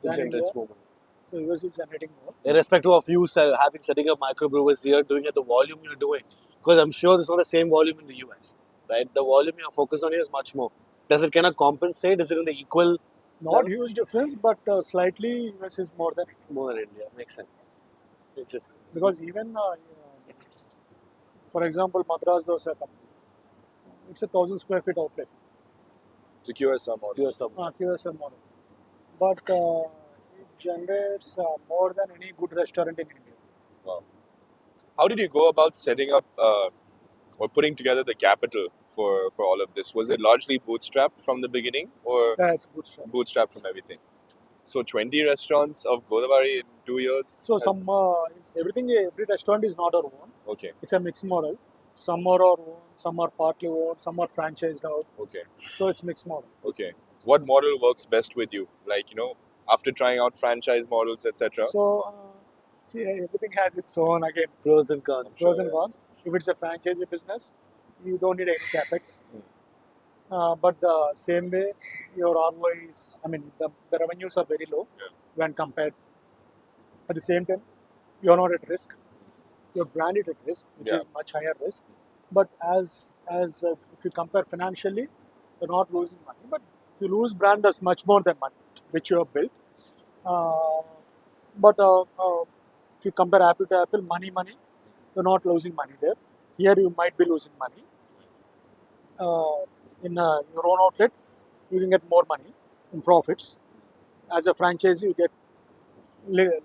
than India, generates more money. so US is generating more. Irrespective of you setting up microbreweries here, doing it the volume you're doing, because I'm sure it's not the same volume in the US, right? The volume you're focused on here is much more. Does it kind of compensate? Is it in the equal? Not level? huge difference, but slightly US is more than India. More than India, makes sense. Interesting. Because even, for example, Madras Dosa Company, it's a 1,000 square feet outlet, to QSR model. Pure sum. QSR model. But it generates more than any good restaurant in India. Wow. How did you go about setting up or putting together the capital for all of this? Was it largely bootstrapped from the beginning or Yeah, it's good stuff. bootstrapped from everything? So 20 restaurants of Godavari in 2 years? So every restaurant is not our own. Okay, It's a mixed model. Some are our own, some are partly owned, some are franchised out. okay, So it's mixed model. okay. What model works best with you? Like, after trying out franchise models, etc. So see, everything has its own Pros and cons. pros and cons. If it's a franchisee business, you don't need any capex. But the same way, your ROI is, the revenues are very low when compared. At the same time, you're not at risk. Your brand is at risk, which Yeah. is much higher risk. But as if you compare financially, you're not losing money. But if you lose brand, that's much more than money, which you have built. But if you compare apple to apple, money, you're not losing money there. Here you might be losing money. In your own outlet, you can get more money in profits. As a franchisee, you get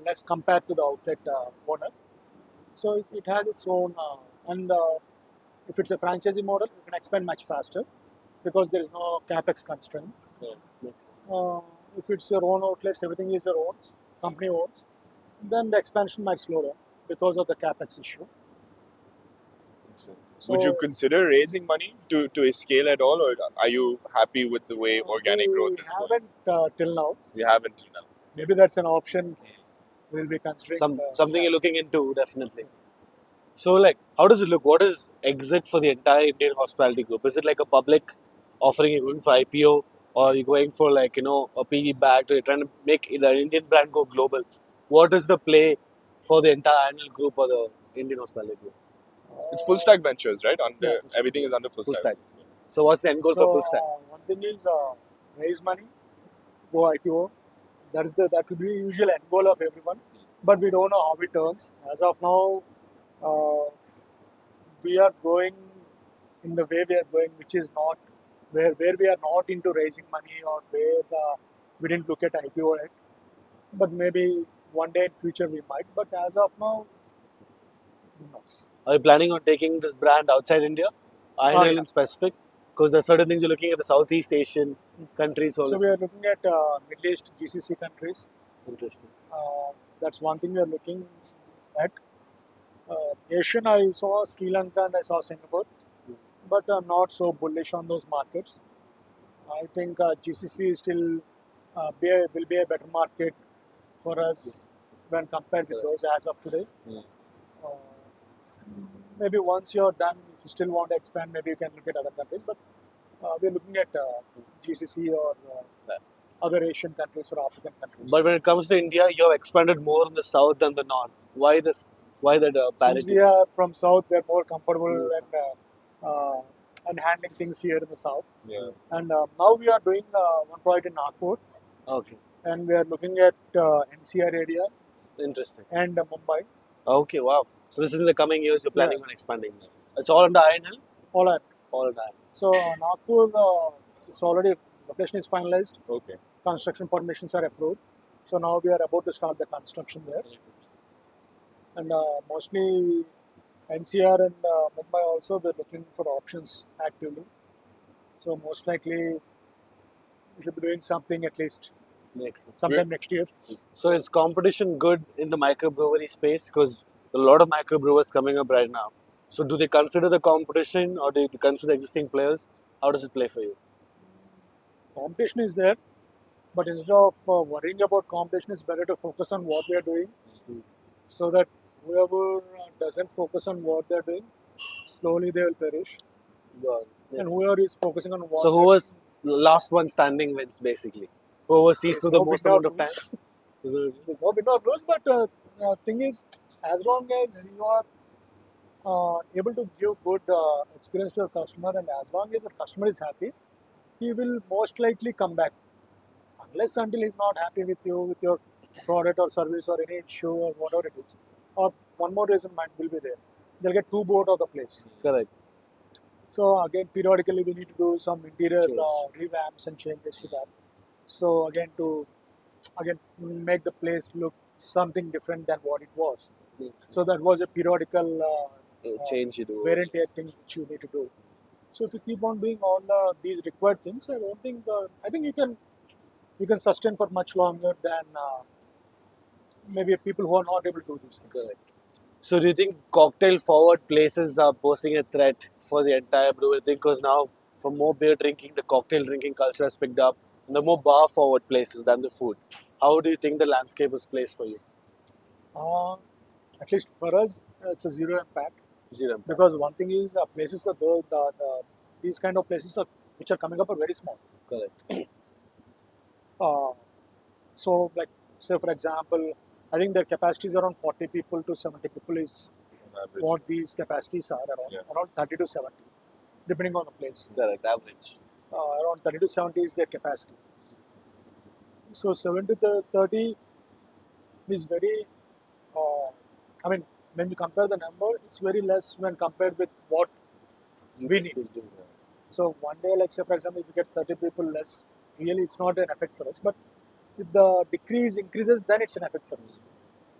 less compared to the outlet owner. So it has its own, and if it's a franchisee model, you can expand much faster because there is no capex constraint. Yeah, makes sense. If it's your own outlets, everything is your own, company owned, then the expansion might slow down because of the capex issue. So Would you consider raising money to scale at all, or are you happy with the way organic growth is going? We haven't till now. You haven't till now. Maybe that's an option we'll be considering Something you're looking into, definitely. So, like, how does it look? What is exit for the entire Indian hospitality group? Is it like a public offering, you're going for IPO, or you're going for like a PE back? You're trying to make the Indian brand go global? What is the play for the entire Ironhill group or the Indian hospitality group? It's full stack ventures, right? Yeah, Everything is under full Full stack. stack. So, what's the end goal for full stack? One thing is raise money, go IPO. That will be the usual end goal of everyone. But we don't know how it turns. As of now, we are going in the way we are going, which is not where we are not into raising money, or where we didn't look at IPO yet. But maybe one day in future we might. But as of now, no. Are you planning on taking this brand outside India? Ironhill yeah. in specific? Because there are certain things you're looking at the Southeast Asian countries. So we are looking at Middle East GCC countries. Interesting. That's one thing we are looking at. Asian, I saw Sri Lanka and I saw Singapore, but I'm not so bullish on those markets. I think GCC is still will be a better market for us when compared with those as of today. Uh, maybe once you're done, if you still want to expand, maybe you can look at other countries. But we're looking at GCC or other Asian countries or African countries. But when it comes to India, you have expanded more in the south than the north. Why this? Why that parity? Since we are from south, we're more comfortable and handling things here in the south. Yeah. And now we are doing one project in Nagpur, Okay. and we are looking at NCR area Interesting. and Mumbai. Okay, wow. So this is in the coming years you're planning on expanding. It's all under Ironhill? All are. All under Ironhill. So Nagpur, it's already location is finalized. Okay. Construction permissions are approved. So now we are about to start the construction there. And mostly NCR and Mumbai also, we're looking for options actively. So most likely we should be doing something at least sometime next year. So is competition good in the microbrewery space? Because a lot of microbrewers coming up right now. So do they consider the competition or do they consider existing players? How does it play for you? Competition is there, but instead of worrying about competition, it's better to focus on what we are doing, so that whoever doesn't focus on what they're doing, slowly they will perish. And whoever is focusing on what. So who was the last one standing wins basically? Whoever sees through the most amount of time? There's no win or lose, but thing is, as long as you are able to give good experience to your customer, and as long as your customer is happy, he will most likely come back. Unless until he's not happy with you, with your product or service or any issue or whatever it is. Or one more reason will be there. They'll get too bored of the place. Correct. So again, periodically we need to do some interior revamps and changes to that. So again, to make the place look something different than what it was. So that was a periodical change you do. wear and tear thing which you need to do. So if you keep on doing all these required things, I don't think I think you can sustain for much longer than maybe people who are not able to do these things. Correct. So do you think cocktail forward places are posing a threat for the entire brewery thing? Because now for more beer drinking, the cocktail drinking culture has picked up, and the more bar forward places than the food. How do you think the landscape is placed for you? At least for us, it's a zero impact. Zero impact. Because one thing is places are these kind of places which are coming up are very small. Correct. So like say for example, I think their capacity is around 40 people to 70 people is what these capacities are around 30 to 70, depending on the place. Correct, average. Around 30 to 70 is their capacity. So 70 to 30 is very, I mean, when you compare the number, it's very less when compared with what we need. So one day, like say for example, if you get 30 people less, really it's not an effect for us. But if the decrease increases, then it's an effect for us.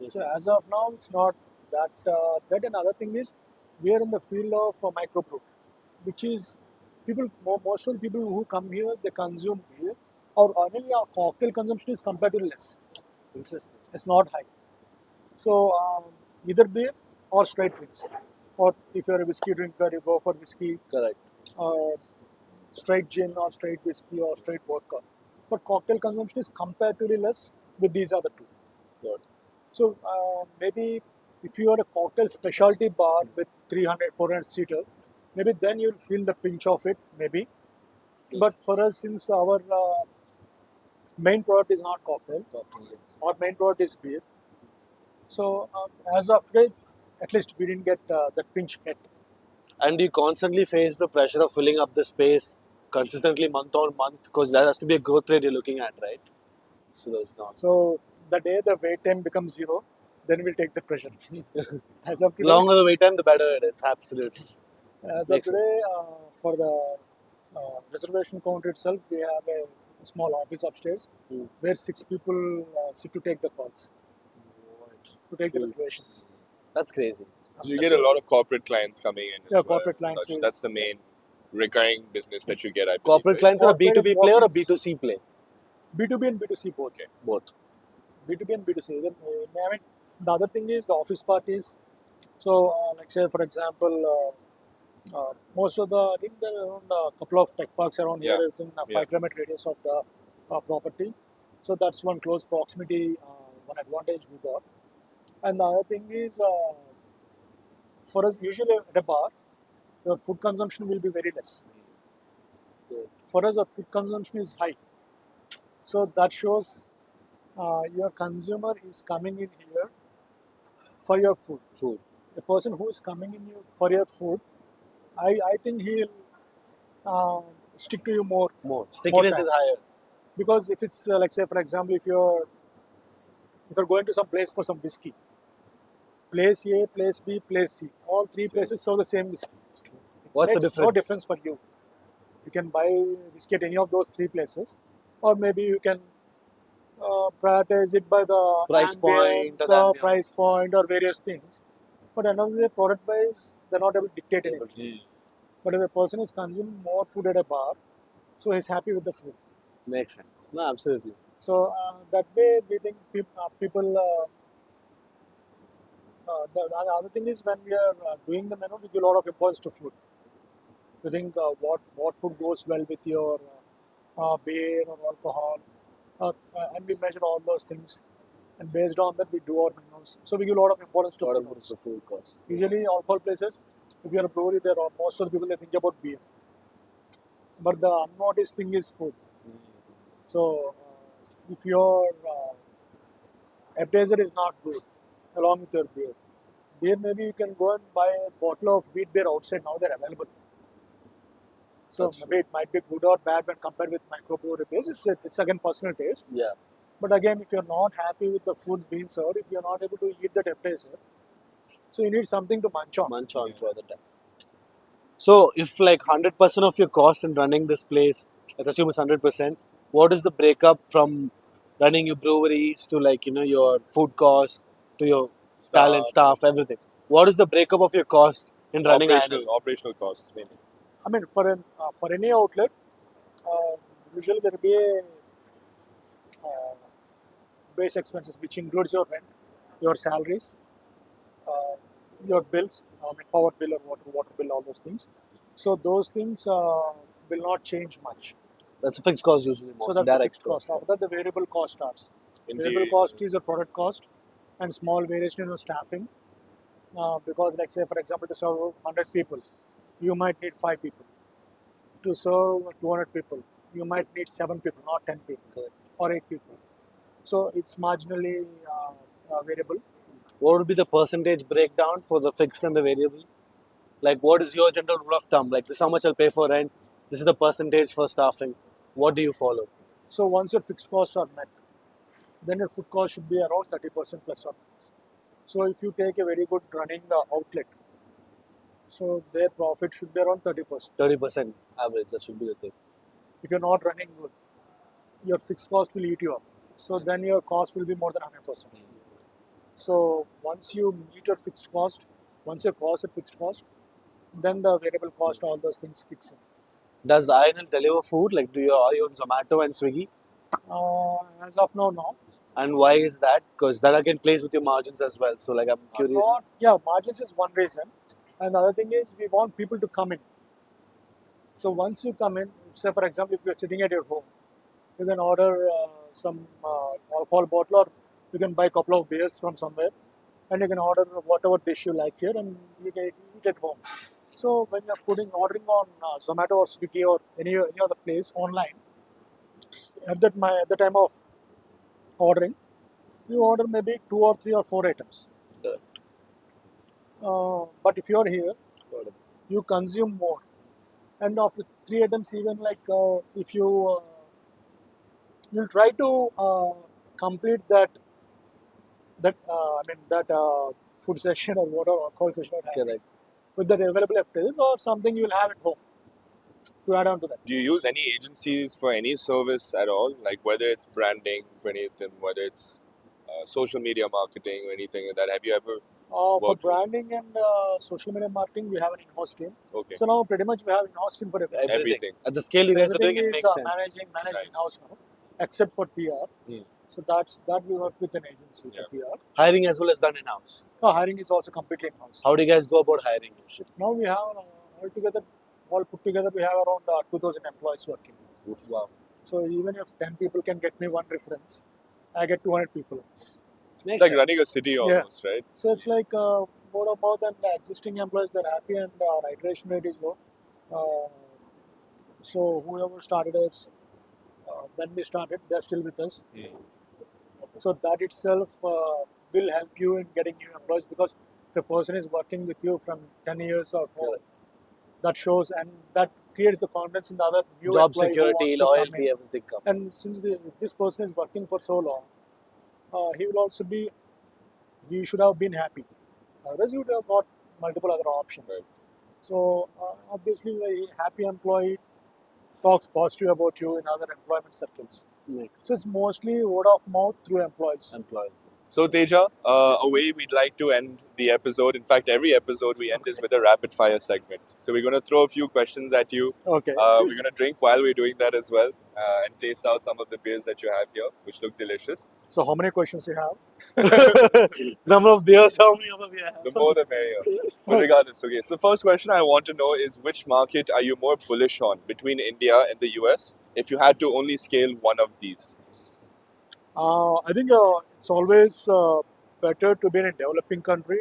Yes. So as of now, it's not that threat. Another thing is, we are in the field of microbrew, which is most of the people who come here, they consume beer. Our cocktail consumption is comparatively less. Interesting. It's not high. So either beer or straight drinks. Or if you're a whiskey drinker, you go for whiskey. Correct. Straight gin or straight whiskey or straight vodka. But cocktail consumption is comparatively less with these other two. Good. So maybe if you are a cocktail specialty bar with 300, 400 seater, maybe then you'll feel the pinch of it, maybe. But for us, since our main product is not cocktail, our main product is beer. So as of today, at least we didn't get that pinch yet. And you constantly face the pressure of filling up the space consistently month on month because there has to be a growth rate you're looking at, right? So there's not. So the day the wait time becomes zero, then we'll take the pressure. As of today, Longer the wait time, the better it is. Absolutely. as of Makes today, for the reservation counter itself, we have a small office upstairs where 6 people sit to take the calls, to take the Jeez. reservations. That's crazy. So you get a lot of corporate clients coming in. Yeah, as well corporate and clients such. is- That's the main recurring business that you get. I believe, Corporate right? clients are a Corporate B2B play or a walk-ins. B2C play? B2B and B2C both. Both. B2B and B2C. Then, I mean, the other thing is the office parties. So, like say for example, most of the I think there are around a couple of tech parks around Yeah. here within a 5 kilometer radius of the property. So that's one close proximity, one advantage we got. And the other thing is, for us usually at a bar, your food consumption will be very less. For us, our food consumption is high. So that shows your consumer is coming in here for your food. A person who is coming in here for your food, I think he'll stick to you more. Stickiness time. is higher. Because if it's like say for example, if you're going to some place for some whiskey, place A, place B, place C, all three Same. places serve the same whiskey. What's the Makes difference? no difference for you. You can buy whiskey at any of those three places, or maybe you can prioritize it by the Price point, ambience the or ambience. price point or various things. But another day, product wise, they're not able to dictate anything. But if a person is consuming more food at a bar, so he's happy with the food. Makes sense. No, absolutely. So that way, we think people. The other thing is when we are doing the menu, we give a lot of importance to food. We think what food goes well with your beer or alcohol, and we measure all those things. And based on that, we do our menus. So we give a lot of importance to What food. about the food costs? Usually, alcohol places, if you're a brewery, there are most of the people they think about beer. But the unnoticed thing is food. So if your appetizer is not good, along with your beer maybe you can go and buy a bottle of wheat beer outside. Now they're available. So That's maybe it might be good or bad when compared with microbrewery beers. It's again personal taste. Yeah. But again, if you're not happy with the food being served, if you're not able to eat that appetizer, so you need something to munch on. Munch on throughout the time. So, if like 100% of your cost in running this place, let's assume it's 100%, what is the breakup from running your breweries to like, your food cost to your talent, staff, everything? What is the breakup of your cost in running operational costs mainly. I mean, for any outlet, usually there will be a base expenses, which includes your rent, your salaries, your bills, I mean, power bill or water bill, all those things. So those things will not change much. That's a fixed cost usually. So Most that's the direct fixed cost. After that, the variable cost starts. Indeed. Variable cost is your product cost and small variation in your staffing. Because, like say, for example, to serve 100 people, you might need 5 people. To serve 200 people, you might need 7 people, not 10 people or 8 people. So it's marginally variable. What would be the percentage breakdown for the fixed and the variable? Like, what is your general rule of thumb? Like, this is how much I'll pay for rent. This is the percentage for staffing. What do you follow? So once your fixed costs are met, then your food cost should be around 30% plus or minus. So if you take a very good running outlet, so their profit should be around 30%. 30% average. That should be the thing. If you're not running good, your fixed cost will eat you up. So then your cost will be more than 100%. So once you meet your fixed cost, once your cost at fixed cost, then the variable cost, all those things kicks in. Does Ironhill deliver food? Like, are you on Zomato and Swiggy? As of now, no. And why is that? Because that again plays with your margins as well. So, like, I'm curious. Margins is one reason. And the other thing is we want people to come in. So once you come in, say for example, if you're sitting at your home, you can order some alcohol bottle or You can buy a couple of beers from somewhere, and you can order whatever dish you like here, and you can eat at home. So when you're ordering on Zomato or Swiggy or any other place online, at the time of ordering, you order maybe 2 or 3 or 4 items. Correct. But if you're here, you consume more. And after 3 items, even like if you'll try to complete that food session or whatever alcohol session you're having Correct. with that available activities or something you'll have at home to add on to that. Do you use any agencies for any service at all? Like whether it's branding for anything, whether it's social media marketing or anything like that. Have you ever? For Worked with- branding and social media marketing, we have an in-house team. Okay. So now pretty much we have in-house team for everything. Everything. At the scale you So guys are doing, everything it is makes sense. managed Nice. in-house now, except for PR. Hmm. So that we work with an agency Yeah. for PR. Hiring as well as done in-house. No, hiring is also completely in-house. How do you guys go about hiring usually? Now we have all put together, we have around 2,000 employees working. Wow. So even if 10 people can get me one reference, I get 200 people. It's like running a city almost, right? So it's like more about than the existing employees, they're happy and our iteration rate is low. So whoever started us, when we started, they're still with us. So that itself will help you in getting new employees, because if a person is working with you from 10 years or more, that shows and that creates the confidence in the other new Job employee who security, wants to come in. loyalty, everything comes. And since if this person is working for so long, he should have been happy. Otherwise, you would have got multiple other options. Right. So obviously, a happy employee talks positive about you in other employment circles. Makes So it's mostly word of mouth through employees. employees. So Teja, a way we'd like to end the episode. In fact, every episode we end is with a rapid fire segment. So we're going to throw a few questions at you. Okay. We're going to drink while we're doing that as well, and taste out some of the beers that you have here, which look delicious. So how many questions you have? Number of beers, how many of them you have? The more the merrier. But regardless, okay. So the first question I want to know is, which market are you more bullish on between India and the US? If you had to only scale one of these. I think it's always better to be in a developing country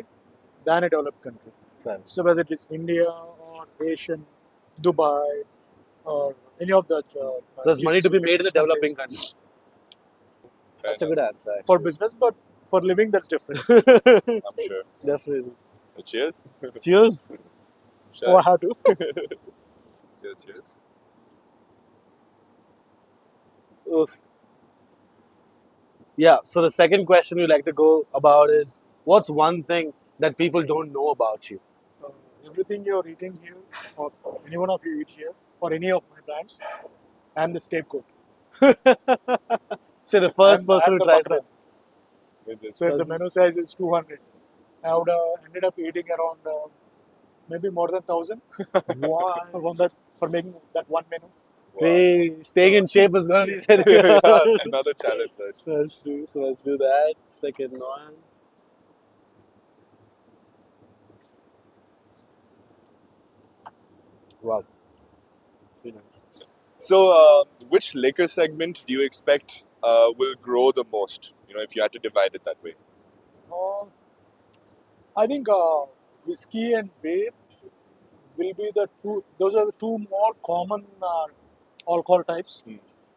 than a developed country. Fair. So whether it is India or Asian, Dubai, or any of the So there's money to be made in the developing countries country. Fair That's a enough. good answer. for Actually. business, but for living that's different. I'm sure. Definitely. Cheers. Cheers. Oh, I have to. Cheers. Oof. Yeah, so the second question we like to go about is, what's one thing that people don't know about you? Everything you're eating here, or any one of you eat here, or any of my brands, I'm the scapegoat. So the first I'm person who the tries bucker. it. With this. So if the menu size is 200, I would have ended up eating around maybe more than 1,000 for making that one menu. Hey, staying in shape is going to be Yeah, very hard. it's another challenge. Actually. That's true. So let's do that. Second one. Wow. Very nice. So, which liquor segment do you expect will grow the most? You know, if you had to divide it that way. I think whiskey and beer will be the two. Those are the two more common alcohol types,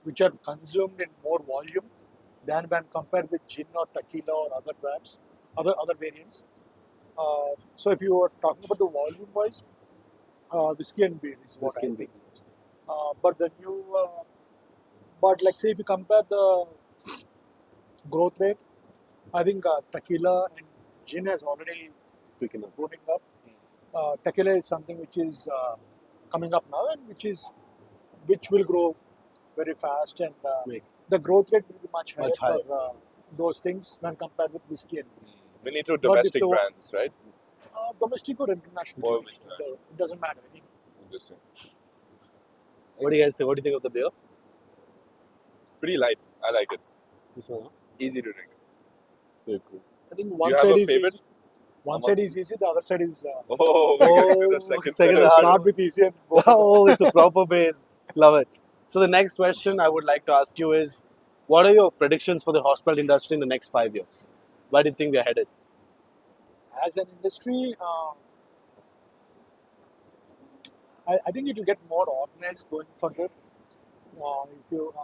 which are consumed in more volume than when compared with gin or tequila or other brands, other variants. So if you are talking about the volume wise, whiskey and beer is what Whiskey I and think. But like say if you compare the growth rate, I think tequila and gin has already Picking up. booming up. Tequila is something which is coming up now and which will grow very fast, and Makes the growth rate will be much higher, Much higher. for those things when compared with whiskey and beer. Mainly through But with domestic the- brands, right? Domestic or international, Or it doesn't matter. I think Interesting. What do you guys think? What do you think of the beer? Pretty light. I like it. This one, huh? Easy to drink. Very cool. I think Do one you have side a is favorite? easy. One side is easy, the other side is. Oh, we're getting to the second second set. hard. Start with easy and go. Oh, it's a proper base. Love it. So the next question I would like to ask you is, What are your predictions for the hospitality industry in the next 5 years? Where do you think we are headed? As an industry, I think it will get more organized going further. If you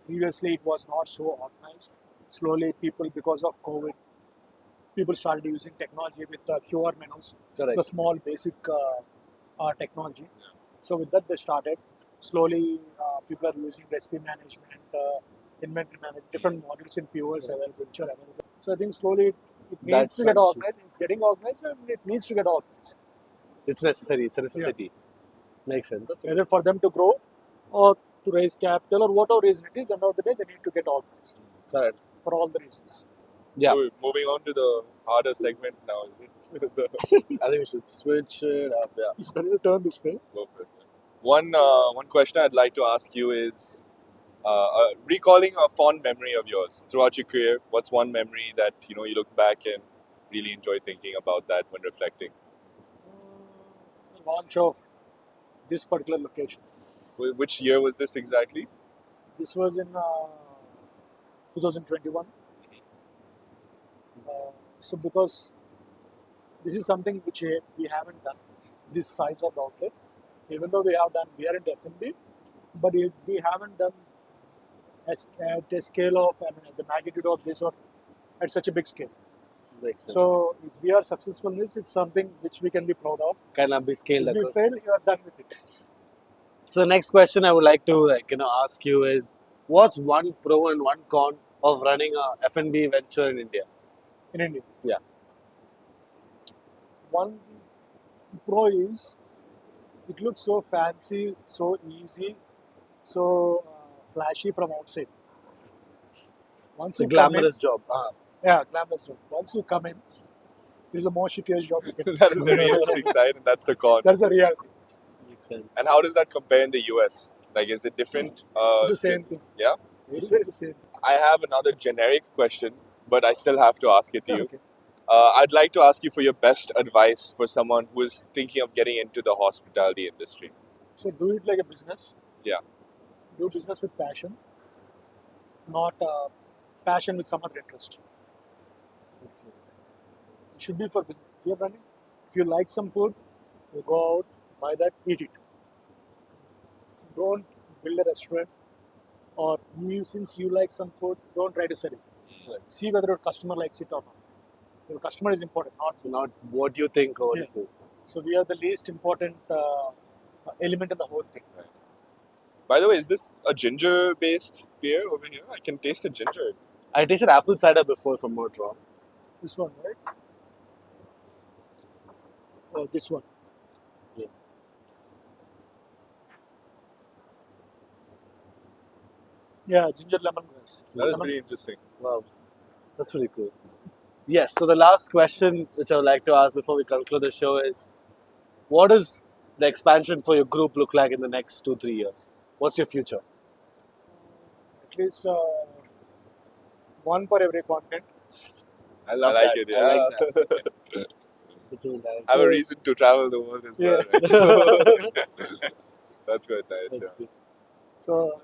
Previously it was not so organized. Slowly, people, because of COVID, people started using technology with QR menus, Correct. the small basic technology. So with that, they started. Slowly, people are using recipe management, inventory management, different modules in POS available, which are available. So I think slowly it needs That's to get transition. organized. It's getting organized, and it needs to get organized. It's necessary. It's a necessity. Makes sense. That's Either for them to grow or to raise capital or whatever reason it is, end of the day, they need to get organized correct. for all the reasons. Yeah. So we're moving on to the harder segment now, is it? I think we should switch it up. Yeah. It's better to turn this way. Go for it. One question I'd like to ask you is recalling a fond memory of yours throughout your career. What's one memory that you look back and really enjoy thinking about that when reflecting? The launch of this particular location. Which year was this exactly? This was in 2021. So because this is something which we haven't done, this size of the outlet, even though we are in F&B, but we haven't done at a scale of, at the magnitude of this or at such a big scale. Makes sense. So if we are successful in this, it's something which we can be proud of. Cannot be scaled If we across. fail, you are done with it. So the next question I would like to ask you is, what's one pro and one con of running a F&B venture in India? In India. Yeah. One pro is it looks so fancy, so easy, so flashy from outside. Once It's a you come in, glamorous job. glamorous job. Once you come in, it is the most shittiest job you can. That is the realistic side, and that's the con. That's the reality. Makes sense. And how does that compare in the US? Like, is it different? It's the same thing. Yeah? It's the same. I have another generic question, but I still have to ask it to you. Okay. I'd like to ask you for your best advice for someone who is thinking of getting into the hospitality industry. So do it like a business. Yeah. Do business with passion, not passion with some other interest. Makes sense. It should be for business. If you're running, if you like some food, you go out, buy that, eat it. Don't build a restaurant, or since you like some food, don't try to sell it. See whether your customer likes it or not. Your customer is important, not you. Not what you think or what you Yeah. feel. So we are the least important element in the whole thing. By the way, is this a ginger-based beer over here? I can taste the ginger. I tasted apple cider before, if I'm not wrong. This one, right? Oh, this one. Yeah. Yeah, ginger lemongrass. That is pretty interesting. Wow. That's pretty cool. Yes, so the last question which I would like to ask before we conclude the show is, what does the expansion for your group look like in the next 2-3 years? What's your future? At least one per every continent. I like it, yeah. I like that. It's really nice. I have a reason to travel the world as well. Yeah. Right? That's good, nice. That's Yeah. good. So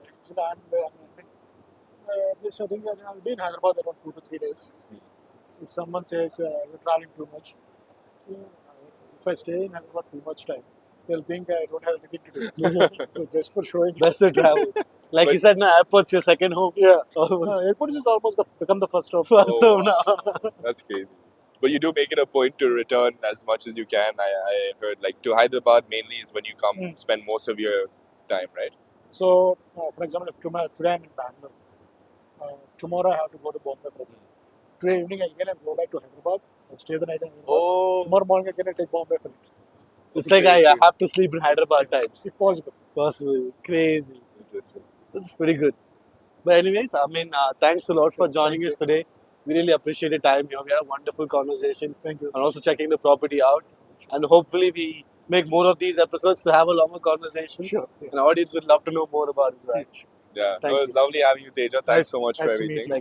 at least I think I'll be in Hyderabad around 2 to 3 days. If someone says you're traveling too much, so if I stay in Hyderabad too much time, they'll think I don't have anything to do. So just for showing. Best to travel. Like you said, no, airport's your second home. Yeah. Almost. Airport is almost become the first stop. First Oh, home now. That's crazy. But you do make it a point to return as much as you can. I heard, like, to Hyderabad mainly is when you come spend most of your time, right? So, for example, if today I'm in Bangalore, tomorrow I have to go to Bombay for example. Today evening again I'll go back to Hyderabad, I'll stay the night in Hyderabad. Oh, Tomorrow morning again I'll take Bombay for it, It's like I have to sleep in Hyderabad times. if possible. Possibly. Crazy. interesting. That's pretty good. But anyways, thanks a lot for joining us today. We really appreciate your time here. We had a wonderful conversation Thank you. and also checking the property out. And hopefully we make more of these episodes to have a longer conversation. Sure. Yeah. And audience would love to know more about as well. Yeah, Thank it was you. lovely having you, Teja. Thanks so much Nice for to meet everything. you.